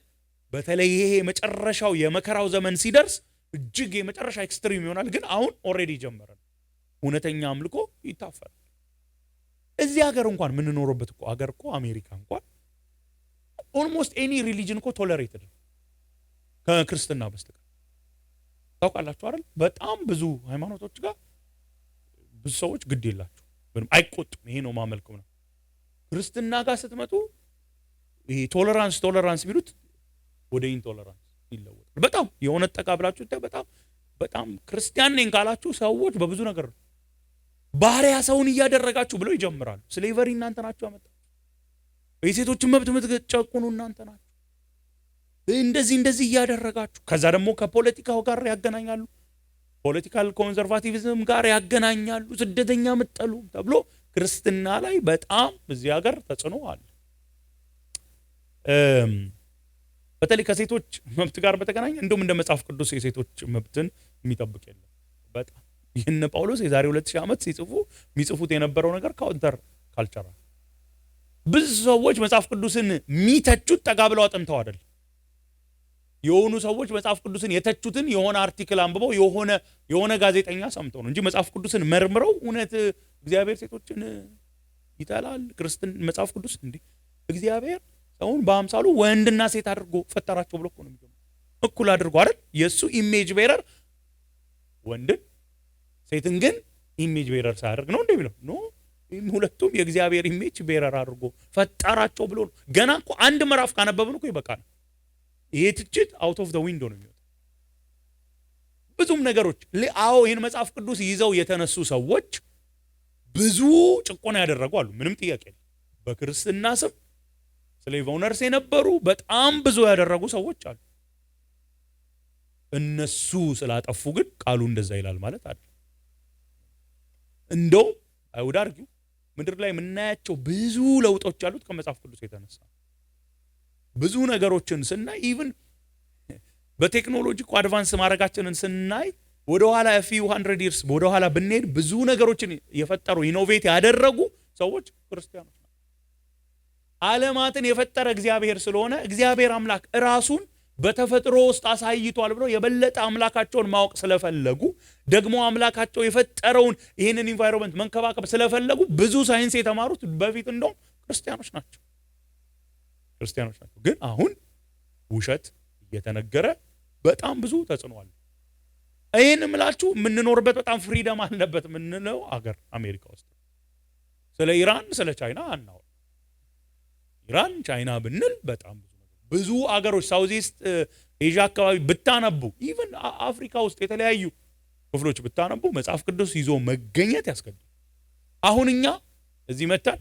በተለይ ይሄ መጨረሻው የመከራው ዘመን ሲደርስ እጅግ የመጨረሻ ኤክስትሪም ይሆናል። ግን አሁን ኦሬዲ ጀመረ። እውነተኛ አምልኮ ይታፈናል። እዚህ ሀገር እንኳን የምንኖርበት እኮ ሀገር እኮ አሜሪካ እንኳን ኦልሞስት ኤኒ ሪሊጅን እኮ ቶለሬትድ ከክርስትና በስተቀር ታውቃላችሁ አይደል? በጣም ብዙ ሃይማኖቶች ጋር ብዙ ሰዎች ግድ የላቸው ምንም አይቆጡም። ይሄ ነው ማመልከው ነው። ክርስትና ጋር ስትመጡ ይሄ ቶለራንስ ቢሉት ወደ ኢንቶለራንስ ይለወጣል። በጣም የሆነ ጠቃ ብላችሁ በጣም ክርስቲያን ነኝ ካላችሁ ሰዎች በብዙ ነገር ባሪያ ሰውን እያደረጋችሁ ብለው ይጀምራሉ። ስሌቨሪ እናንተ ናችሁ ያመጣ። የሴቶችን መብት የምትጨቁኑ እናንተ ናችሁ። እንደዚህ እያደረጋችሁ ከዛ ደግሞ ከፖለቲካው ጋር ያገናኛሉ። ፖለቲካል ኮንሰርቫቲቪዝም ጋር ያገናኛሉ። ስደተኛ ምጠሉ ተብሎ ክርስትና ላይ በጣም እዚህ ሀገር ተጽዕኖ አለ። በተለይ ከሴቶች መብት ጋር በተገናኘ እንደውም እንደ መጽሐፍ ቅዱስ የሴቶች መብትን የሚጠብቅ የለም። በጣም ይህን ጳውሎስ የዛሬ 2000 ዓመት የሚጽፉት የነበረው ነገር ካውንተር ካልቸራል። ብዙ ሰዎች መጽሐፍ ቅዱስን የሚተቹት ጠጋ ብለው አጥንተው አይደል። የሆኑ ሰዎች መጽሐፍ ቅዱስን የተቹትን የሆነ አርቲክል አንብበው የሆነ ጋዜጠኛ ሰምተው ነው እንጂ መጽሐፍ ቅዱስን መርምረው እውነት እግዚአብሔር ሴቶችን ይጠላል ክርስቲያን መጽሐፍ ቅዱስ እንዴ እግዚአብሔር ሰውን በአምሳሉ ወንድና ሴት አድርጎ ፈጠራቸው ብሎ እኮ ነው የሚጀምረው እኩል አድርጎ አይደል የሱ ኢሜጅ ቤረር ወንድን ሴትን ግን ኢሜጅ ቤረር ሳያደርግ ነው እንዴ ብለው ኖ ሁለቱም የእግዚአብሔር ኢሜጅ ቤረር አድርጎ ፈጠራቸው ብሎ ነው ገና እኮ አንድ ምዕራፍ ካነበብን እኮ ይበቃል ይሄ ትችት አውት ኦፍ ዘ ዊንዶው ነው የሚወጣው ብዙም ነገሮች አዎ ይሄን መጽሐፍ ቅዱስ ይዘው የተነሱ ሰዎች ብዙ ጭቆና ያደረጉ አሉ ምንም ጥያቄ የለም በክርስትና ስም ስሌቭ ኦነርስ የነበሩ በጣም ብዙ ያደረጉ ሰዎች አሉ እነሱ ስላጠፉ ግን ቃሉ እንደዛ ይላል ማለት አይደል እንደው አይሁድ አርጊው ምድር ላይ የምናያቸው ብዙ ለውጦች ያሉት ከመጽሐፍ ቅዱስ የተነሳ ብዙ ነገሮችን ስናይ ኢቭን በቴክኖሎጂ እኮ አድቫንስ ማድረጋችንን ስናይ ወደ ኋላ ፊው 100 years ወደ ኋላ ብንሄድ ብዙ ነገሮችን የፈጠሩ ኢኖቬት ያደረጉ ሰዎች ክርስቲያኖች ናቸው ዓለማትን የፈጠረ እግዚአብሔር ስለሆነ እግዚአብሔር አምላክ ራሱን በተፈጥሮ ውስጥ አሳይቷል ብለው የበለጠ አምላካቸውን ማወቅ ስለፈለጉ ደግሞ አምላካቸው የፈጠረውን ይሄንን ኢንቫይሮንመንት መንከባከብ ስለፈለጉ ብዙ ሳይንስ የተማሩት በፊት እንደው ክርስቲያኖች ናቸው ግን አሁን ውሸት እየተነገረ በጣም ብዙ ተጽዕኖ አለ ይሄን ምላችሁ የምንኖርበት በጣም ፍሪደም አለበት ምንለው አገር አሜሪካ ውስጥ ስለ ኢራን ስለ ቻይና አናወራ ኢራን ቻይና ብንል በጣም ብዙ አገሮች ሳውዝ ኢስት ኤዥያ አካባቢ ብታነቡ ኢቭን አፍሪካ ውስጥ የተለያዩ ክፍሎች ብታነቡ መጽሐፍ ቅዱስ ይዞ መገኘት ያስገድዳል አሁን እኛ እዚህ መጣን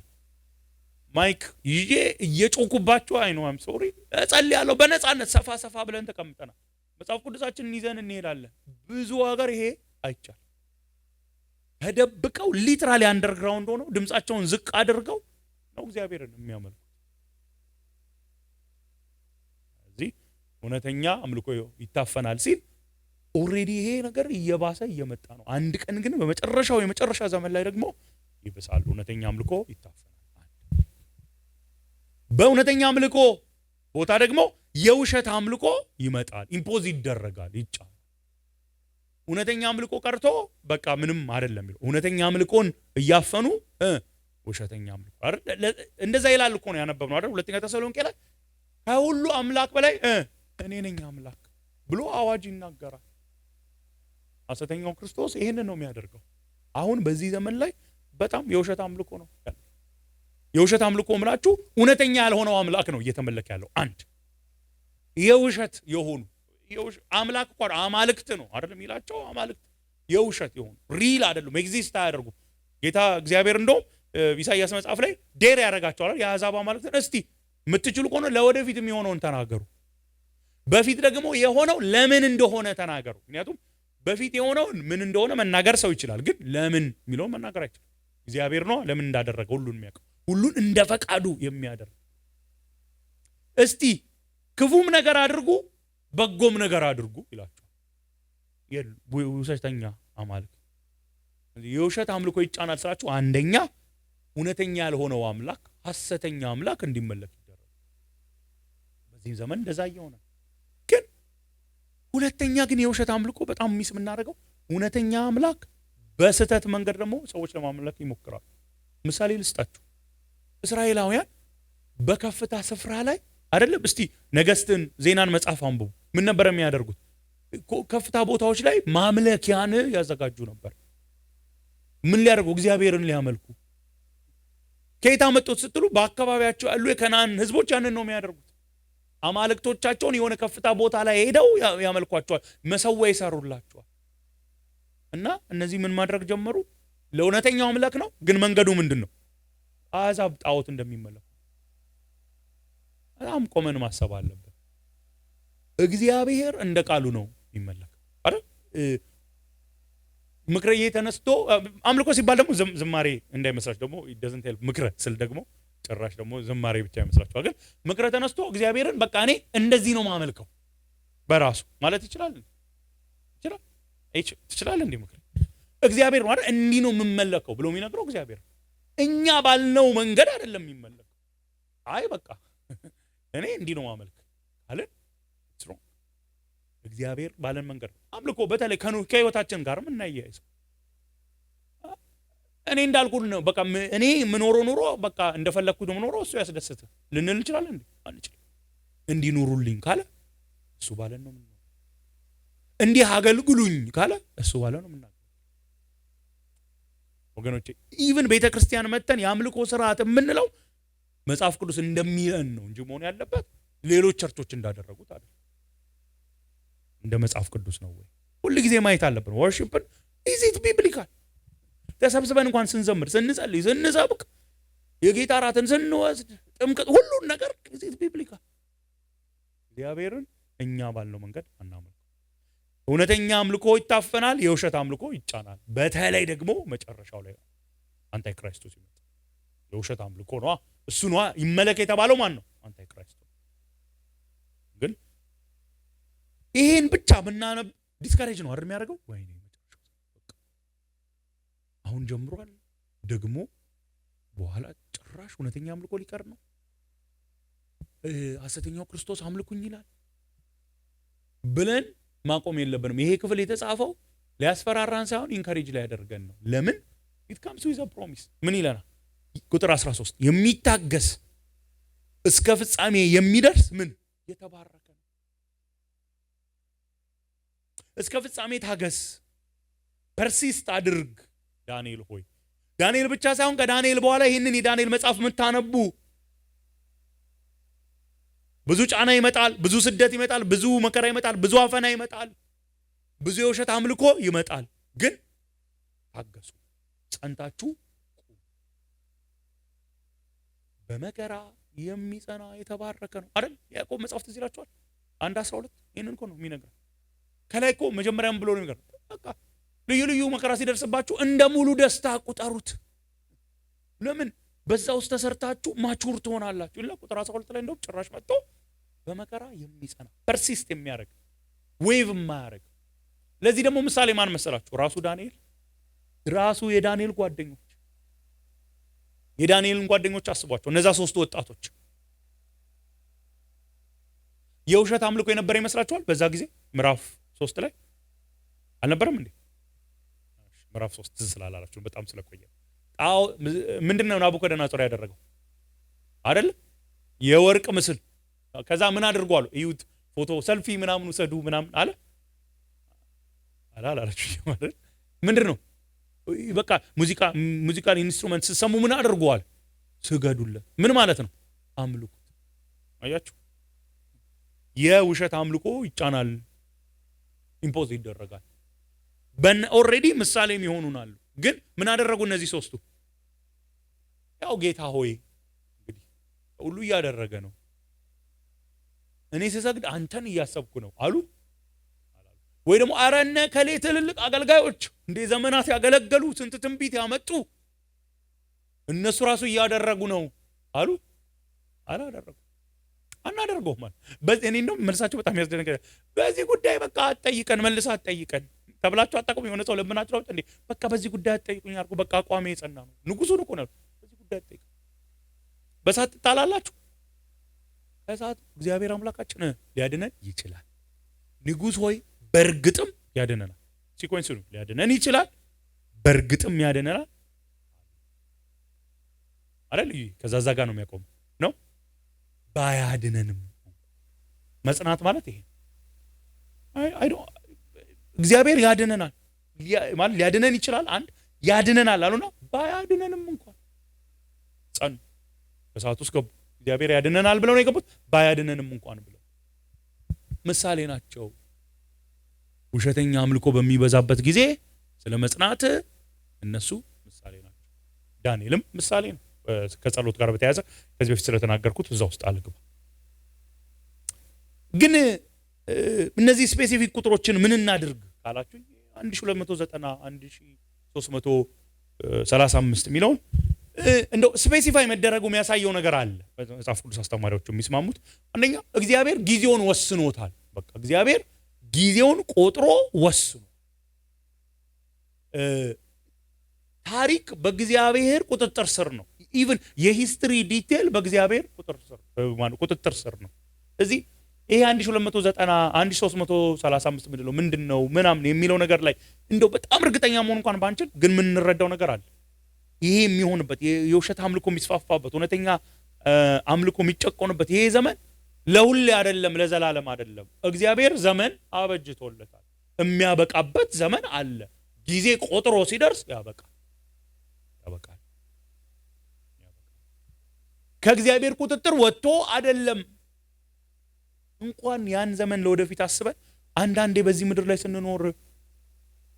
ማይክ ይዤ እየጮኩባችሁ አይ ኖ አም ሶሪ እጸልያለሁ በነፃነት ሰፋ ብለን ተቀምጠናል መጽሐፍ ቅዱሳችንን ይዘን እንሄዳለን ብዙ ሀገር ይሄ አይቻል ተደብቀው ሊትራሊ አንደርግራውንድ ሆነው ድምጻቸውን ዝቅ አድርገው ነው እግዚአብሔርን የሚያመልኩ እዚህ እውነተኛ አምልኮ ይታፈናል ሲል ኦሬዲ ይሄ ነገር እየባሰ እየመጣ ነው አንድ ቀን ግን የመጨረሻ ዘመን ላይ ደግሞ ይብሳል እውነተኛ አምልኮ ይታፈናል በእውነተኛ አምልኮ ቦታ ደግሞ የውሸት አምልኮ ይመጣል ኢምፖዝ ይደረጋል ይጫል እውነተኛ አምልኮ ቀርቶ በቃ ምንም አይደለም ይሉ እውነተኛ አምልኮን እያፈኑ ውሸተኛ አምልኮ አይደል እንደዛ ይላል እኮ ነው ያነበብነው አይደል ሁለተኛ ተሰሎንቄ ላይ ከሁሉ አምላክ በላይ እኔ ነኝ አምላክ ብሎ አዋጅ ይናገራል ሐሰተኛው ክርስቶስ ይሄንን ነው የሚያደርገው አሁን በዚህ ዘመን ላይ በጣም የውሸት አምልኮ ነው የውሸት አምልኮ ምላችሁ እውነተኛ ያልሆነው አምላክ ነው እየተመለከ ያለው አንድ የውሸት የሆኑ አምላክ እኮ አማልክት ነው አይደል የሚላቸው አማልክት የውሸት የሆኑ ሪል አይደሉም ኤግዚስት አያደርጉም ጌታ እግዚአብሔር እንደውም ኢሳይያስ መጽሐፍ ላይ ዴር ያደርጋቸዋል የአሕዛብ አማልክትን እስቲ የምትችሉ ከሆነ ለወደፊት የሚሆነውን ተናገሩ በፊት ደግሞ የሆነው ለምን እንደሆነ ተናገሩ ምክንያቱም በፊት የሆነው ምን እንደሆነ መናገር ሰው ይችላል ግን ለምን የሚለው መናገር አይችልም እግዚአብሔር ነው ለምን እንዳደረገ ሁሉን የሚያውቀው ሁሉን እንደፈቃዱ የሚያደርግ እስቲ ክፉም ነገር አድርጉ በጎም ነገር አድርጉ ይላችኋል የውሸተኛ አማልክት የውሸት አምልኮ ይጫናል ስላችሁ አንደኛ እውነተኛ ያልሆነው አምላክ ሐሰተኛ አምላክ እንዲመለክ ይደረጋል በዚህ ዘመን እንደዛ ይሆነ ግን ሁለተኛ ግን የውሸት አምልኮ በጣም ሚስ የምናደርገው እውነተኛ አምላክ በስተት መንገድ ደግሞ ሰዎች ለማምለክ ይሞክራሉ ምሳሌ ልስጣችሁ እስራኤላውያን በከፍታ ስፍራ ላይ አይደለም እስቲ ነገስትን ዜናን መጽሐፍ አንብቡ ምን ነበር የሚያደርጉት ከፍታ ቦታዎች ላይ ማምለኪያን ያዘጋጁ ነበር ምን ሊያደርጉ እግዚአብሔርን ሊያመልኩ ከየት አመጡት ስትሉ በአካባቢያቸው ያሉ የከናን ህዝቦች ያንን ነው የሚያደርጉት አማልክቶቻቸውን የሆነ ከፍታ ቦታ ላይ ሄደው ያመልኳቸዋል መሰዊያ ይሰሩላቸዋል እና እነዚህ ምን ማድረግ ጀመሩ ለእውነተኛው አምላክ ነው ግን መንገዱ ምንድነው አሕዛብ ጣዖት እንደሚመለኩ በጣም ቆመን ማሰብ አለበት እግዚአብሔር እንደ ቃሉ ነው የሚመለከው አይደል ምክረዬ ተነስቶ አምልኮ ሲባል ደግሞ ዝማሬ እንዳይመስላችሁ ደግሞ doesn't help ምክረ ስል ደግሞ ጭራሽ ደግሞ ዝማሬ ብቻ ይመስላችኋል ግን ምክረ ተነስቶ እግዚአብሔርን በቃ እኔ እንደዚህ ነው ማመልከው በራሱ ማለት ይችላል እንዴ ምክረ እግዚአብሔር ማለት እንዲህ ነው የምመለከው ብሎ የሚነግረው እግዚአብሔር እኛ ባልነው መንገድ አይደለም የሚመለከው አይ በቃ እኔ እንዲህ ነው ማመልክ አለ እግዚአብሔር ባለን መንገድ አምልኮ በተለይ ከህይወታችን ጋር ምን እናያይዘው። እኔ እንዳልኩት ነው በቃ እኔ ምኖረው ኑሮ በቃ እንደፈለኩት ምኖረው እሱ ያስደስተ ልንል እንችላለን እንዴ? አንችልም። እንዲኖሩልኝ ካለ እሱ ባለን ነው የምንኖረው። እንዲህ አገልግሉኝ ካለ እሱ ባለን ነው የምናገር። ወገኖቼ ኢቭን ቤተክርስቲያን መተን የአምልኮ ስርዓት የምንለው መጽሐፍ ቅዱስ እንደሚለን ነው እንጂ መሆን ያለበት ሌሎች ቸርቾች እንዳደረጉት አይደል። እንደ መጽሐፍ ቅዱስ ነው ወይ? ሁሉ ጊዜ ማየት አለብን። ወርሺፕን ኢዝ ኢት ቢብሊካል? ተሰብስበን እንኳን ስንዘምር፣ ስንጸልይ፣ ስንሰብክ፣ የጌታ እራትን ስንወስድ፣ ጥምቀት፣ ሁሉን ነገር ኢዝ ኢት ቢብሊካል? እግዚአብሔርን እኛ ባልነው መንገድ አናምልክ። እውነተኛ አምልኮ ይታፈናል፣ የውሸት አምልኮ ይጫናል። በተለይ ደግሞ መጨረሻው ላይ አንታይ ክራይስቱ ሲመጣ የውሸት አምልኮ ነው እሱ ነው ይመለክ የተባለው ማን ነው? አንታይ ክራይስቱ። ግን ይሄን ብቻ ብናነብ ዲስካሬጅ ነው አይደል የሚያደርገው? ወይኔ መጨረሻው አሁን ጀምሯል ደግሞ በኋላ ጭራሽ እውነተኛ አምልኮ ሊቀር ነው። ሐሰተኛው ክርስቶስ አምልኩኝ ይላል ብለን ማቆም የለብንም። ይሄ ክፍል የተጻፈው ሊያስፈራራን ሳይሆን ኢንካሬጅ ላይ ያደርገን ነው። ለምን? it comes with a promise። ምን ይለናል? ቁጥር 13 የሚታገስ እስከ ፍጻሜ የሚደርስ ምን የተባረከ ነው። እስከ ፍጻሜ ታገስ፣ ፐርሲስት አድርግ ዳንኤል ሆይ። ዳንኤል ብቻ ሳይሆን ከዳንኤል በኋላ ይህንን የዳንኤል መጽሐፍ የምታነቡ ብዙ ጫና ይመጣል፣ ብዙ ስደት ይመጣል፣ ብዙ መከራ ይመጣል፣ ብዙ አፈና ይመጣል፣ ብዙ የውሸት አምልኮ ይመጣል። ግን ታገሱ፣ ጸንታችሁ ቁሙ። በመከራ የሚጸና የተባረከ ነው አይደል? ያዕቆብ መጽሐፍ ትዝ ይላችኋል 1:12 ይሄንን እኮ ነው የሚነግረን። ከላይ እኮ መጀመሪያም ብሎ ነው የሚነግረን። በቃ ልዩ ልዩ መከራ ሲደርስባችሁ እንደ ሙሉ ደስታ ቁጠሩት። ለምን? በዛ ውስጥ ተሰርታችሁ ማቹር ትሆናላችሁ። ይላል ቁጥር 12 ላይ እንደው ጭራሽ መጥቶ በመከራ የሚጸና ፐርሲስት የሚያደርግ ዌቭ የማያደርግ። ለዚህ ደግሞ ምሳሌ ማን መሰላችሁ? ራሱ ዳንኤል። ራሱ የዳንኤል ጓደኞች፣ የዳንኤልን ጓደኞች አስቧቸው። እነዛ ሶስቱ ወጣቶች የውሸት አምልኮ የነበረ ይመስላችኋል? በዛ ጊዜ ምዕራፍ 3 ላይ አልነበረም እንዴ? ምዕራፍ 3 ትዝ ስላላላችሁ በጣም ስለቆየ ምንድነው ናቡከደነጾር ያደረገው አይደል? የወርቅ ምስል። ከዛ ምን አድርጓል? እዩት፣ ፎቶ ሰልፊ ምናምን ወሰዱ ምናምን አለ አላላችሁ ማለት ምንድነው? በቃ ሙዚካል ኢንስትሩመንት ሲሰሙ ምን አድርጓል? ስገዱለት። ምን ማለት ነው? አምልኩት። አያችሁ፣ የውሸት አምልኮ ይጫናል፣ ኢምፖዝ ይደረጋል። ኦልሬዲ ምሳሌ የሚሆኑናል። ግን ምን አደረጉ እነዚህ ሶስቱ? ያው ጌታ ሆይ እንግዲህ ሁሉ እያደረገ ነው፣ እኔ ስሰግድ አንተን እያሰብኩ ነው አሉ። ወይ ደግሞ አረነ ከሌ ትልልቅ አገልጋዮች እንደ ዘመናት ያገለገሉ ስንት ትንቢት ያመጡ እነሱ ራሱ እያደረጉ ነው አሉ። አላደረጉ። አናደርገው ማለት በዚህ እኔ እንደውም መልሳቸው በጣም ያስደነገጠ። በዚህ ጉዳይ በቃ አትጠይቀን፣ መልሳ አትጠይቀን ተብላችሁ አጣቁም። የሆነ ሰው ለምናችሁ ነው እንዴ? በቃ በዚህ ጉዳይ አትጠይቁኝ አልኩ። በቃ አቋሜ የጸና ነው። ንጉሱ ነው እኮ ነው። በዚህ ጉዳይ አትጠይቁ። በሳት ትጣላላችሁ። ከሳት እግዚአብሔር አምላካችን ሊያድነን ይችላል። ንጉስ ሆይ በርግጥም ያድነናል። ሲኮንስ ነው ሊያድነን ይችላል፣ በርግጥም ያድነናል አይደል? ከዛ ጋር ነው የሚያቆም ነው። ባያድነንም መጽናት ማለት ይሄ እግዚአብሔር ያድነናል ማለት ሊያድነን ይችላል። አንድ ያድነናል አሉና ባያድነንም እንኳን ጸኑ። በሰዓቱ ውስጥ ገቡ። እግዚአብሔር ያድነናል ብለው ነው የገቡት። ባያድነንም እንኳን ብለው ምሳሌ ናቸው። ውሸተኛ አምልኮ በሚበዛበት ጊዜ ስለ መጽናት እነሱ ምሳሌ ናቸው። ዳንኤልም ምሳሌ ነው። ከጸሎት ጋር በተያያዘ ከዚህ በፊት ስለተናገርኩት እዛ ውስጥ አልገባ። ግን እነዚህ ስፔሲፊክ ቁጥሮችን ምን እናድርግ ካላችሁ 1290 1335 የሚለውን እንደው ስፔሲፋይ መደረጉ የሚያሳየው ነገር አለ። መጽሐፍ ቅዱስ አስተማሪዎች የሚስማሙት አንደኛ እግዚአብሔር ጊዜውን ወስኖታል። በቃ እግዚአብሔር ጊዜውን ቆጥሮ ወስኖ ታሪክ በእግዚአብሔር ቁጥጥር ስር ነው። ኢቭን የሂስትሪ ዲቴል በእግዚአብሔር ቁጥጥር ስር ነው። እዚህ ይሄ 1290 1335 ምንድነው ምናምን የሚለው ነገር ላይ እንደው በጣም እርግጠኛ መሆን እንኳን ባንችል ግን ምን እንረዳው ነገር አለ። ይሄ የሚሆንበት የውሸት አምልኮ የሚስፋፋበት እውነተኛ አምልኮ የሚጨቆንበት ይሄ ዘመን ለሁሌ አይደለም፣ ለዘላለም አይደለም። እግዚአብሔር ዘመን አበጅቶለታል። የሚያበቃበት ዘመን አለ። ጊዜ ቆጥሮ ሲደርስ ያበቃል። ከእግዚአብሔር ቁጥጥር ወጥቶ አይደለም። እንኳን ያን ዘመን ለወደፊት አስበን አንዳንዴ በዚህ ምድር ላይ ስንኖር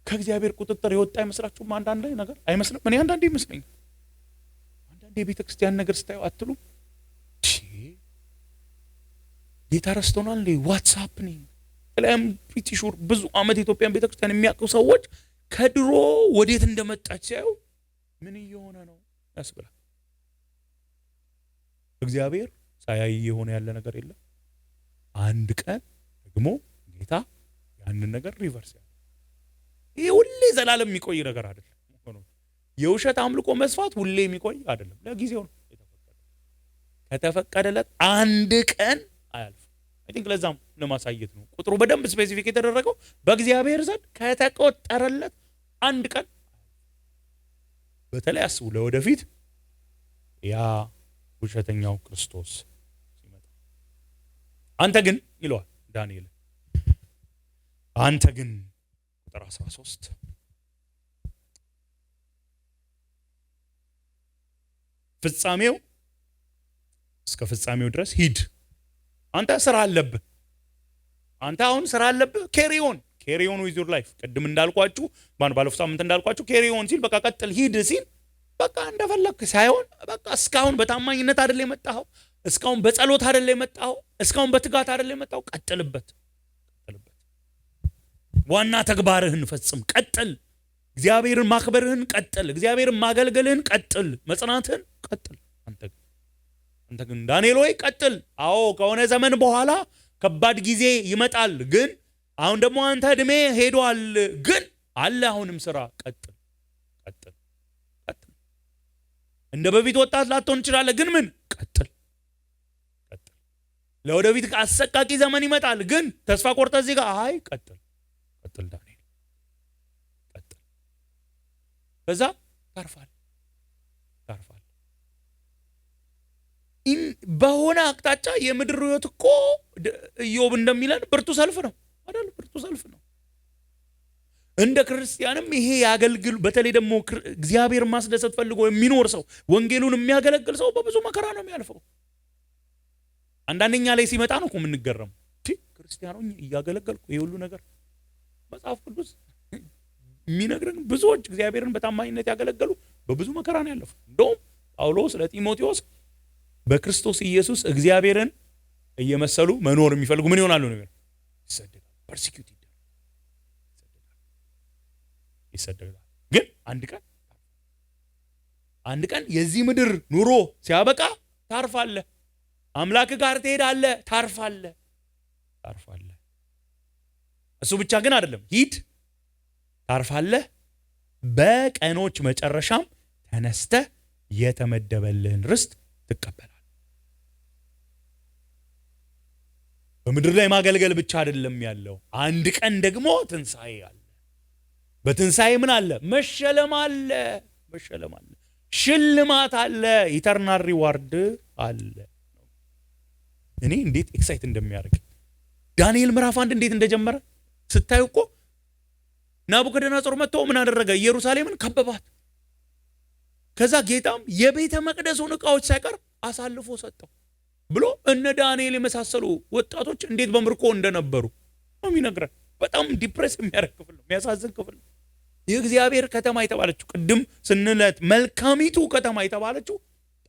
ከእግዚአብሔር ቁጥጥር የወጣ አይመስላችሁም? አንዳንዴ ነገር አይመስልም? እኔ አንዳንዴ ይመስለኛል። አንዳንዴ የቤተክርስቲያን ነገር ስታዩ አትሉ ጌታ ረስቶናል እንዴ? ዋትስ ሃፕኒንግ? ለአም ፕሪቲ ሹር ብዙ ዓመት የኢትዮጵያን ቤተክርስቲያን የሚያውቁ ሰዎች ከድሮ ወዴት እንደመጣች ሲያዩ ምን እየሆነ ነው ያስብላል። እግዚአብሔር ሳያይ የሆነ ያለ ነገር የለም። አንድ ቀን ደግሞ ጌታ ያንን ነገር ሪቨርስ ያደርጋል። ይሄ ሁሌ ዘላለም የሚቆይ ነገር አይደለም። የውሸት አምልኮ መስፋት ሁሌ የሚቆይ አይደለም። ለጊዜው ነው የተፈቀደው። ከተፈቀደለት አንድ ቀን አያልፍም። አይ ቲንክ ለዛም ለማሳየት ነው ቁጥሩ በደንብ ስፔሲፊክ የተደረገው። በእግዚአብሔር ዘንድ ከተቆጠረለት አንድ ቀን በተለይ አስቡ ለወደፊት ያ ውሸተኛው ክርስቶስ ሲመጣ። አንተ ግን ይለዋል ዳንኤል፣ አንተ ግን ቁጥር 13 ፍጻሜው እስከ ፍጻሜው ድረስ ሂድ። አንተ ስራ አለብህ። አንተ አሁን ስራ አለብህ። ኬሪዮን ዊዝ ዩር ላይፍ። ቅድም እንዳልኳችሁ ባለፈው ሳምንት እንዳልኳችሁ ኬሪዮን ሲል በቃ ቀጥል፣ ሂድ ሲል በቃ እንደፈለክ ሳይሆን በቃ እስካሁን በታማኝነት አይደል የመጣኸው፣ እስካሁን በጸሎት አይደል የመጣኸው፣ እስካሁን በትጋት አይደል የመጣኸው። ቀጥልበት። ዋና ተግባርህን ፈጽም፣ ቀጥል። እግዚአብሔርን ማክበርህን ቀጥል። እግዚአብሔርን ማገልገልህን ቀጥል። መጽናትህን ቀጥል። አንተ ግን ዳንኤል ሆይ ቀጥል። አዎ ከሆነ ዘመን በኋላ ከባድ ጊዜ ይመጣል፣ ግን አሁን ደግሞ አንተ እድሜ ሄዷል፣ ግን አለ አሁንም ስራ። ቀጥል። እንደ በፊት ወጣት ላትሆን ትችላለህ፣ ግን ምን ቀጥል። ለወደፊት አሰቃቂ ዘመን ይመጣል፣ ግን ተስፋ ቆርጠህ እዚህ ጋር አይ ቀጥል ዳንኤል ቀጥል። ከዛ ታርፋል። በሆነ አቅጣጫ የምድር ህይወት እኮ ኢዮብ እንደሚለን ብርቱ ሰልፍ ነው አይደል? ብርቱ ሰልፍ ነው። እንደ ክርስቲያንም ይሄ ያገልግል። በተለይ ደግሞ እግዚአብሔር ማስደሰት ፈልጎ የሚኖር ሰው፣ ወንጌሉን የሚያገለግል ሰው በብዙ መከራ ነው የሚያልፈው። አንዳንደኛ ላይ ሲመጣ ነው እኮ የምንገረም። ክርስቲያኖች እያገለገልኩ ይሄ ሁሉ ነገር መጽሐፍ ቅዱስ የሚነግረን ብዙዎች እግዚአብሔርን በታማኝነት ያገለገሉ በብዙ መከራ ነው ያለፉ። እንደውም ጳውሎስ ለጢሞቴዎስ በክርስቶስ ኢየሱስ እግዚአብሔርን እየመሰሉ መኖር የሚፈልጉ ምን ይሆናሉ ነው? ይሰደዳል። ፐርሲኪዩት ይሰደዳል። ግን አንድ ቀን የዚህ ምድር ኑሮ ሲያበቃ ታርፋለህ። አምላክ ጋር ትሄዳለህ። ታርፋለህ። እሱ ብቻ ግን አይደለም፣ ሂድ፣ ታርፋለህ። በቀኖች መጨረሻም ተነስተህ የተመደበልህን ርስት ትቀበላለህ። በምድር ላይ ማገልገል ብቻ አይደለም ያለው፣ አንድ ቀን ደግሞ ትንሣኤ አለ። በትንሣኤ ምን አለ? መሸለም አለ። ሽልማት አለ። ኢተርናል ሪዋርድ አለ። እኔ እንዴት ኤክሳይት እንደሚያደርግ ዳንኤል ምዕራፍ 1 እንዴት እንደጀመረ ስታዩ እኮ ናቡከደነጾር መጥቶ ምን አደረገ? ኢየሩሳሌምን ከበባት። ከዛ ጌታም የቤተ መቅደሱን ዕቃዎች ሳይቀር አሳልፎ ሰጠው ብሎ እነ ዳንኤል የመሳሰሉ ወጣቶች እንዴት በምርኮ እንደነበሩ ነው የሚነግረን። በጣም ዲፕሬስ የሚያደርግ ክፍል ነው፣ የሚያሳዝን ክፍል ነው። የእግዚአብሔር ከተማ የተባለችው ቅድም ስንለት መልካሚቱ ከተማ የተባለችው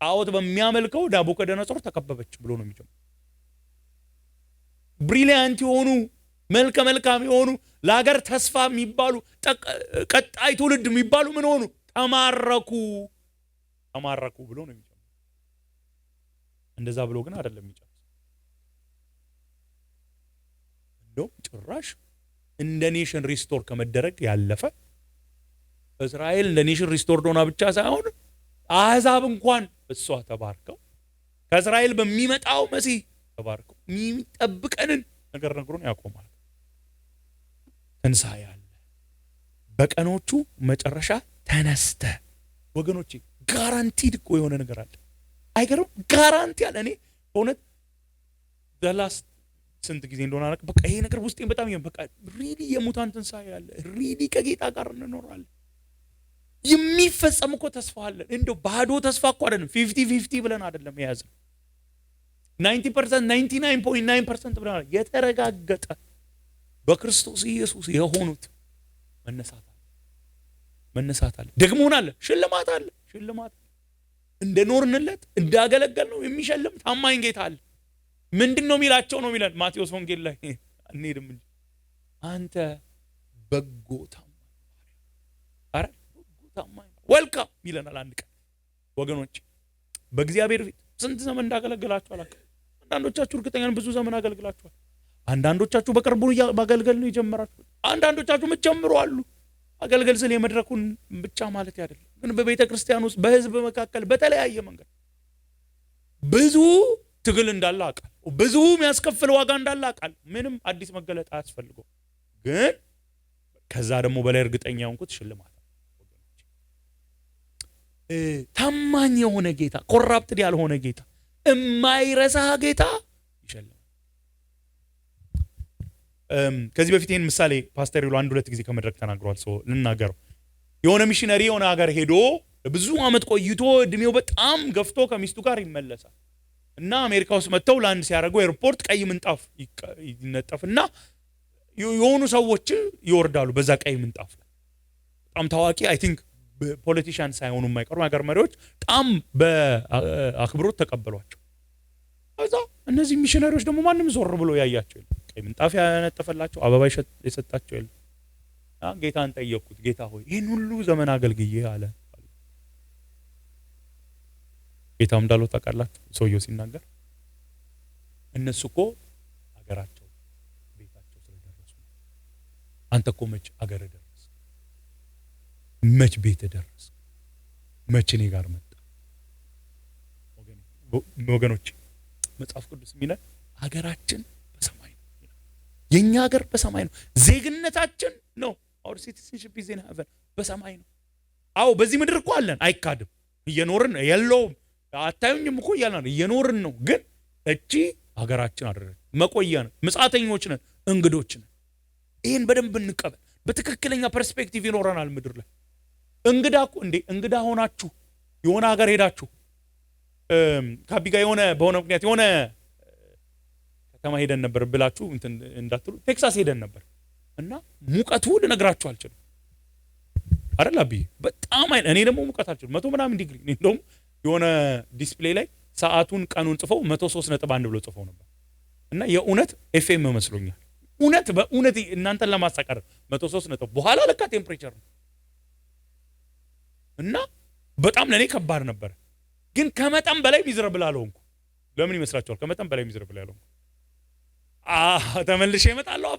ጣዖት በሚያመልከው ናቡከደነጾር ተከበበች ብሎ ነው የሚጀምረው። ብሪሊያንት የሆኑ መልከ መልካም የሆኑ ለሀገር ተስፋ የሚባሉ ቀጣይ ትውልድ የሚባሉ ምን ሆኑ? ተማረኩ ብሎ ነው የሚጀምረው። እንደዛ ብሎ ግን አይደለም የሚጨርሰው። እንደውም ጭራሽ እንደ ኔሽን ሪስቶር ከመደረግ ያለፈ እስራኤል እንደ ኔሽን ሪስቶር ሆና ብቻ ሳይሆን አሕዛብ እንኳን እሷ ተባርከው ከእስራኤል በሚመጣው መሲህ ተባርኩ የሚጠብቀንን ነገር ነግሮን ያቆማል። ትንሣኤ አለ። በቀኖቹ መጨረሻ ተነስተ ወገኖቼ ጋራንቲድ እኮ የሆነ ነገር አለ። አይገርም? ጋራንቲ አለ። እኔ በእውነት ላስት ስንት ጊዜ እንደሆነ አላውቅም። በቃ ይሄ ነገር ውስጤን በጣም በቃ ሪሊ የሙታን ትንሣኤ አለ። ሪሊ ከጌታ ጋር እንኖራለን። የሚፈጸም እኮ ተስፋ አለን። እንደው ባዶ ተስፋ እኮ አይደለም። 50-50 ብለን አይደለም የያዝነው። 90% 99.9% ብለን የተረጋገጠ በክርስቶስ ኢየሱስ የሆኑት መነሳት አለ። ደግሞን አለ። ሽልማት አለ። እንደ ኖርንለት እንዳገለገል ነው የሚሸልም ታማኝ ጌታ አለ። ምንድን ነው የሚላቸው ነው የሚለን ማቴዎስ ወንጌል ላይ አንሄድም እንጂ አንተ በጎ ታማኝ ወልካም ይለናል። አንድ ቀን ወገኖች በእግዚአብሔር ፊት ስንት ዘመን እንዳገለግላችሁ አላውቅም። አንዳንዶቻችሁ እርግጠኛ ነኝ ብዙ ዘመን አገልግላችኋል። አንዳንዶቻችሁ በቅርቡ ማገልገል ነው የጀመራችሁት። አንዳንዶቻችሁ የምትጀምሩ አሉ። አገልገል ስለ የመድረኩን ብቻ ማለት አይደለም፣ ግን በቤተ ክርስቲያን ውስጥ በህዝብ መካከል በተለያየ መንገድ ብዙ ትግል እንዳለ አውቃለሁ። ብዙ የሚያስከፍል ዋጋ እንዳለ አውቃለሁ። ምንም አዲስ መገለጥ አያስፈልገው። ግን ከዛ ደግሞ በላይ እርግጠኛ ሆንኩት ሽልማት ታማኝ የሆነ ጌታ፣ ኮራፕትድ ያልሆነ ጌታ፣ የማይረሳ ጌታ ይሸልማል። ከዚህ በፊት ይህን ምሳሌ ፓስተር ይሉ 1-2 ጊዜ ከመድረክ ተናግሯል። ሰው ልናገረው። የሆነ ሚሽነሪ የሆነ ሀገር ሄዶ ብዙ አመት ቆይቶ እድሜው በጣም ገፍቶ ከሚስቱ ጋር ይመለሳል እና አሜሪካ ውስጥ መጥተው ላንድ ሲያደርጉ ኤርፖርት ቀይ ምንጣፍ ይነጠፍና የሆኑ ሰዎች ይወርዳሉ በዛ ቀይ ምንጣፍ ላይ። በጣም ታዋቂ አይ ቲንክ ፖለቲሻን ሳይሆኑ የማይቀሩ ሀገር መሪዎች በጣም በአክብሮት ተቀበሏቸው። ከዛ እነዚህ ሚሽነሪዎች ደግሞ ማንም ዞር ብሎ ያያቸው የለም። ቀይ ምንጣፍ ያነጠፈላቸው አበባ የሰጣቸው የለም። ጌታን ጠየቁት፣ ጌታ ሆይ ይህን ሁሉ ዘመን አገልግዬ አለ። ጌታው እንዳለው ታውቃላችሁ። ሰውየው ሲናገር እነሱ እኮ ሀገራቸው ቤታቸው ስለደረሱ አንተ እኮ መች አገር ደረስ፣ መች ቤት ደረስ፣ መች እኔ ጋር መጣ። ወገኖች መጽሐፍ ቅዱስ የሚለን ሀገራችን በሰማይ ነው። የኛ ሀገር በሰማይ ነው። ዜግነታችን ነው our citizenship is in heaven በሰማይ ነው። አዎ በዚህ ምድር እኮ አለን፣ አይካድም። እየኖርን ነው። የለውም አታዩኝም እኮ እያልን እየኖርን ነው። ግን እቺ ሀገራችን አይደለም፣ መቆያ ነው። ምጽአተኞች ነን፣ እንግዶች ነን። ይሄን በደንብ እንቀበል። በትክክለኛ ፐርስፔክቲቭ ይኖረናል ምድር ላይ። እንግዳ እኮ እንግዳ ሆናችሁ የሆነ ሀገር ሄዳችሁ ካቢጋ የሆነ በሆነ ምክንያት የሆነ ከተማ ሄደን ነበር ብላችሁ እንዳትሉ ቴክሳስ ሄደን ነበር እና ሙቀቱ ልነግራችሁ አልችልም አይደል አብይ በጣም እኔ ደግሞ ሙቀት አልችልም 100 ምናምን ዲግሪ። እንደውም የሆነ ዲስፕሌይ ላይ ሰዓቱን ቀኑን ጽፈው 103.1 ብሎ ጽፈው ነበር እና የእውነት ኤፍኤም መስሎኛል። በእውነት እናንተን ለማሳቀር 103 በኋላ ለካ ቴምፕሬቸር ነው እና በጣም ለኔ ከባድ ነበር። ግን ከመጠን በላይ ሚዝረብል አልሆንኩ። ለምን ይመስላችኋል? ከመጠን በላይ ሚዝረብል ያልሆንኩ ተመልሼ እመጣለሁ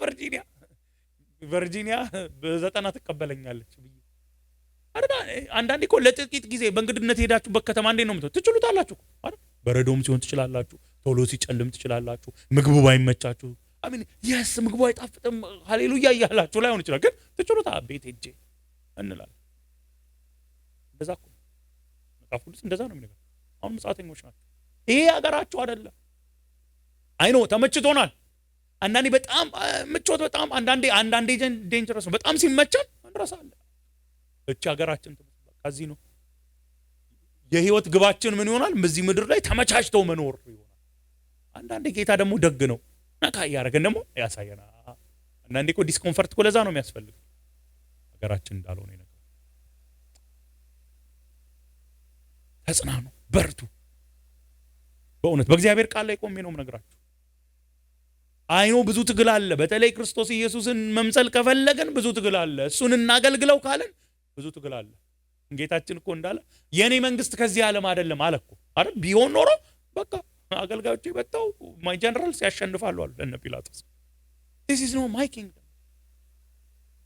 ቨርጂኒያ በ90 ትቀበለኛለች ብዬ አይደል? አንዳንዴ እኮ ለጥቂት ጊዜ በእንግድነት ሄዳችሁበት ከተማ እንዴት ነው የምትሆኑት? ትችሉታላችሁ አይደል? በረዶም ሲሆን ትችላላችሁ፣ ቶሎ ሲጨልም ትችላላችሁ፣ ምግቡ ባይመቻችሁ አሜን የስ ምግቡ አይጣፍጥም ሃሌሉያ እያላችሁ ላይሆን ይችላል። ግን ትችሉታ ቤት ሄጄ እንላለን። እንደዛ እኮ መጽሐፍ ቅዱስ እንደዛ ነው የሚነግረው። አሁን ምጽአተኞች ናቸው። ይሄ ሀገራችሁ አይደለም። አይኖ ተመችቶናል። አንዳንዴ በጣም ምቾት በጣም አንዳንዴ ዴንጀረስ ነው። በጣም ሲመቸን እንረሳለን። እቺ ሀገራችን ከዚህ ነው የህይወት ግባችን ምን ይሆናል? በዚህ ምድር ላይ ተመቻችተው መኖር ይሆናል። አንዳንዴ ጌታ ደግሞ ደግ ነው፣ ነካ ያረገን ደግሞ ያሳየናል። አንዳንዴ እኮ ዲስኮምፈርት እኮ ለዛ ነው የሚያስፈልገው። ሀገራችን እንዳልሆነ ይነገራል። ተጽናኑ፣ በርቱ። በእውነት በእግዚአብሔር ቃል ላይ ቆሜ ነው የምነግራችሁ። አይኖ ብዙ ትግል አለ። በተለይ ክርስቶስ ኢየሱስን መምሰል ከፈለገን ብዙ ትግል አለ። እሱን እናገልግለው ካለን ብዙ ትግል አለ። ጌታችን እኮ እንዳለ የኔ መንግስት ከዚህ ዓለም አይደለም አለ እኮ አይደል? ቢሆን ኖሮ በቃ አገልጋዮች ይበጣው ማይ ጀነራልስ ያሸንፋሉ አሉ ለነ ጲላጦስ። this is not my kingdom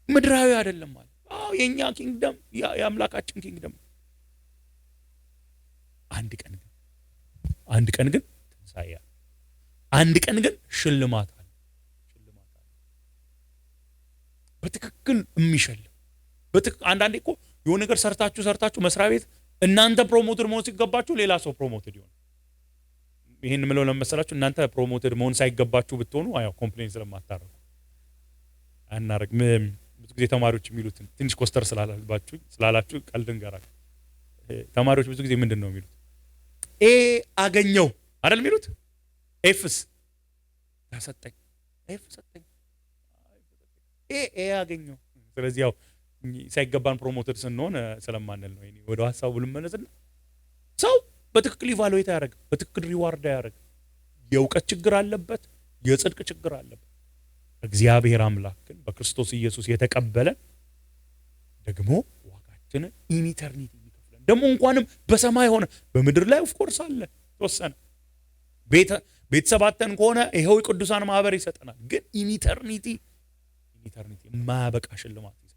ምድራዊ አይደለም ማለት። አዎ የኛ ኪንግደም የአምላካችን ኪንግደም። አንድ ቀን ግን ትንሣኤ አንድ ቀን ግን ሽልማት አለ። በትክክል የሚሸልም አንዳንዴ እኮ የሆነ ነገር ሰርታችሁ መስሪያ ቤት እናንተ ፕሮሞትድ መሆን ሲገባችሁ ሌላ ሰው ፕሮሞትድ ይሆን። ይሄን ምለው ለመሰላችሁ እናንተ ፕሮሞትድ መሆን ሳይገባችሁ ብትሆኑ አያው ኮምፕሌን ስለማታረጉ አናረግ። ብዙ ጊዜ ተማሪዎች የሚሉትን ትንሽ ኮስተር ስላላችሁ ቀልድ እንገራችሁ። ተማሪዎች ብዙ ጊዜ ምንድን ነው የሚሉት? ኤ አገኘው አይደል የሚሉት? ኤፍስ ተሰጠኝ፣ ኤፍ ሰጠኝ፣ ኤ አገኘው። ስለዚህ ያው ሳይገባን ፕሮሞትድ ስንሆን ስለማንል ነው። ወደ ሐሳቡ ልመለስና ሰው በትክክል ኢቫሉዌት ያደርግ፣ በትክክል ሪዋርድ ያደርግ። የእውቀት ችግር አለበት፣ የጽድቅ ችግር አለበት። እግዚአብሔር አምላክ ግን በክርስቶስ ኢየሱስ የተቀበለን ደግሞ ዋጋችንን ኢን ኢተርኒቲ የሚከፍለን ደግሞ እንኳንም በሰማይ ሆነ በምድር ላይ ኦፍ ኮርስ አለ ተወሰነ። ቤተሰባተን ከሆነ ይሄው ቅዱሳን ማህበር ይሰጠናል። ግን ኢን ኢተርኒቲ የማያበቃ ሽልማት ይሰጣል።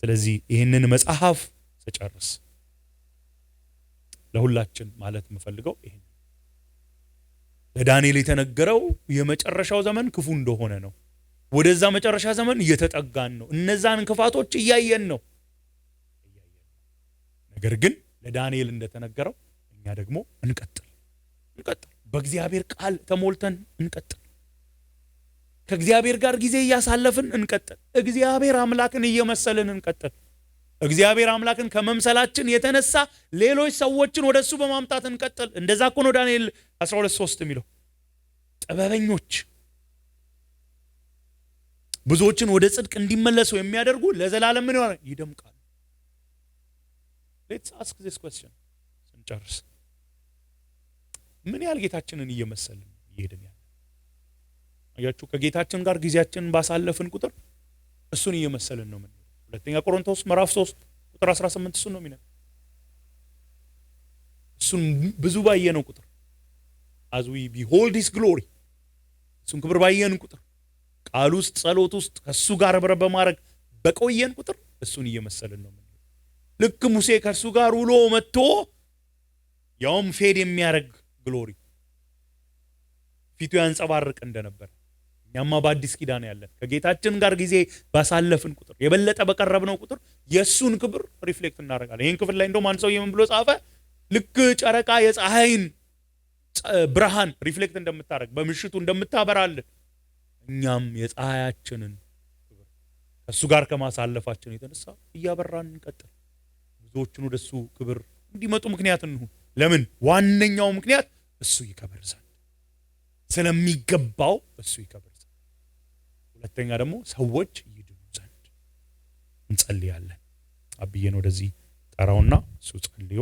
ስለዚህ ይህንን መጽሐፍ ስጨርስ ለሁላችን ማለት የምፈልገው ይሄን ለዳንኤል የተነገረው የመጨረሻው ዘመን ክፉ እንደሆነ ነው። ወደዛ መጨረሻ ዘመን እየተጠጋን ነው። እነዛን ክፋቶች እያየን ነው። ነገር ግን ለዳንኤል እንደተነገረው እኛ ደግሞ እንቀጥል። በእግዚአብሔር ቃል ተሞልተን እንቀጥል። ከእግዚአብሔር ጋር ጊዜ እያሳለፍን እንቀጥል። እግዚአብሔር አምላክን እየመሰልን እንቀጥል። እግዚአብሔር አምላክን ከመምሰላችን የተነሳ ሌሎች ሰዎችን ወደሱ በማምጣት እንቀጥል። እንደዛ እኮ ነው ዳንኤል 12:3 የሚለው። ጥበበኞች ብዙዎችን ወደ ጽድቅ እንዲመለሱ የሚያደርጉ ለዘላለም ምን ይሆናል? ይደምቃሉ። Let's ask this question ስንጨርስ ምን ያህል ጌታችንን እየመሰልን ይሄድን ያለ? አያችሁ፣ ከጌታችን ጋር ጊዜያችንን ባሳለፍን ቁጥር እሱን እየመሰልን ነው። ምን ሁለተኛ ቆሮንቶስ ምዕራፍ 3 ቁጥር 18 እሱን ነው የሚነግረን። እሱን ብዙ ባየነው ቁጥር as we behold his glory እሱን ክብር ባየን ቁጥር ቃል ውስጥ ጸሎት ውስጥ ከሱ ጋር ህብረት በማድረግ በቆየን ቁጥር እሱን እየመሰልን ነው። ልክ ሙሴ ከሱ ጋር ውሎ መጥቶ ያውም ፌድ የሚያደርግ ግሎሪ ፊቱ ያንጸባርቅ እንደነበር እኛማ በአዲስ ኪዳን ያለን ከጌታችን ጋር ጊዜ ባሳለፍን ቁጥር የበለጠ በቀረብነው ቁጥር የሱን ክብር ሪፍሌክት እናደርጋለን። ይሄን ክፍል ላይ እንደውም አንድ ሰው ምን ብሎ ጻፈ? ልክ ጨረቃ የፀሐይን ብርሃን ሪፍሌክት እንደምታደርግ በምሽቱ እንደምታበራልን እኛም የፀሐያችንን ክብር ከሱ ጋር ከማሳለፋችን የተነሳ እያበራን እንቀጥል። ብዙዎችን ወደሱ ክብር እንዲመጡ ምክንያት እንሁን። ለምን? ዋነኛው ምክንያት እሱ ይከበር ዘንድ ስለሚገባው እሱ ይከበር ዘንድ፣ ሁለተኛ ደግሞ ሰዎች ይድኑ ዘንድ እንጸልያለን። አብዬን ወደዚህ ጠራውና እሱ ጸልዮ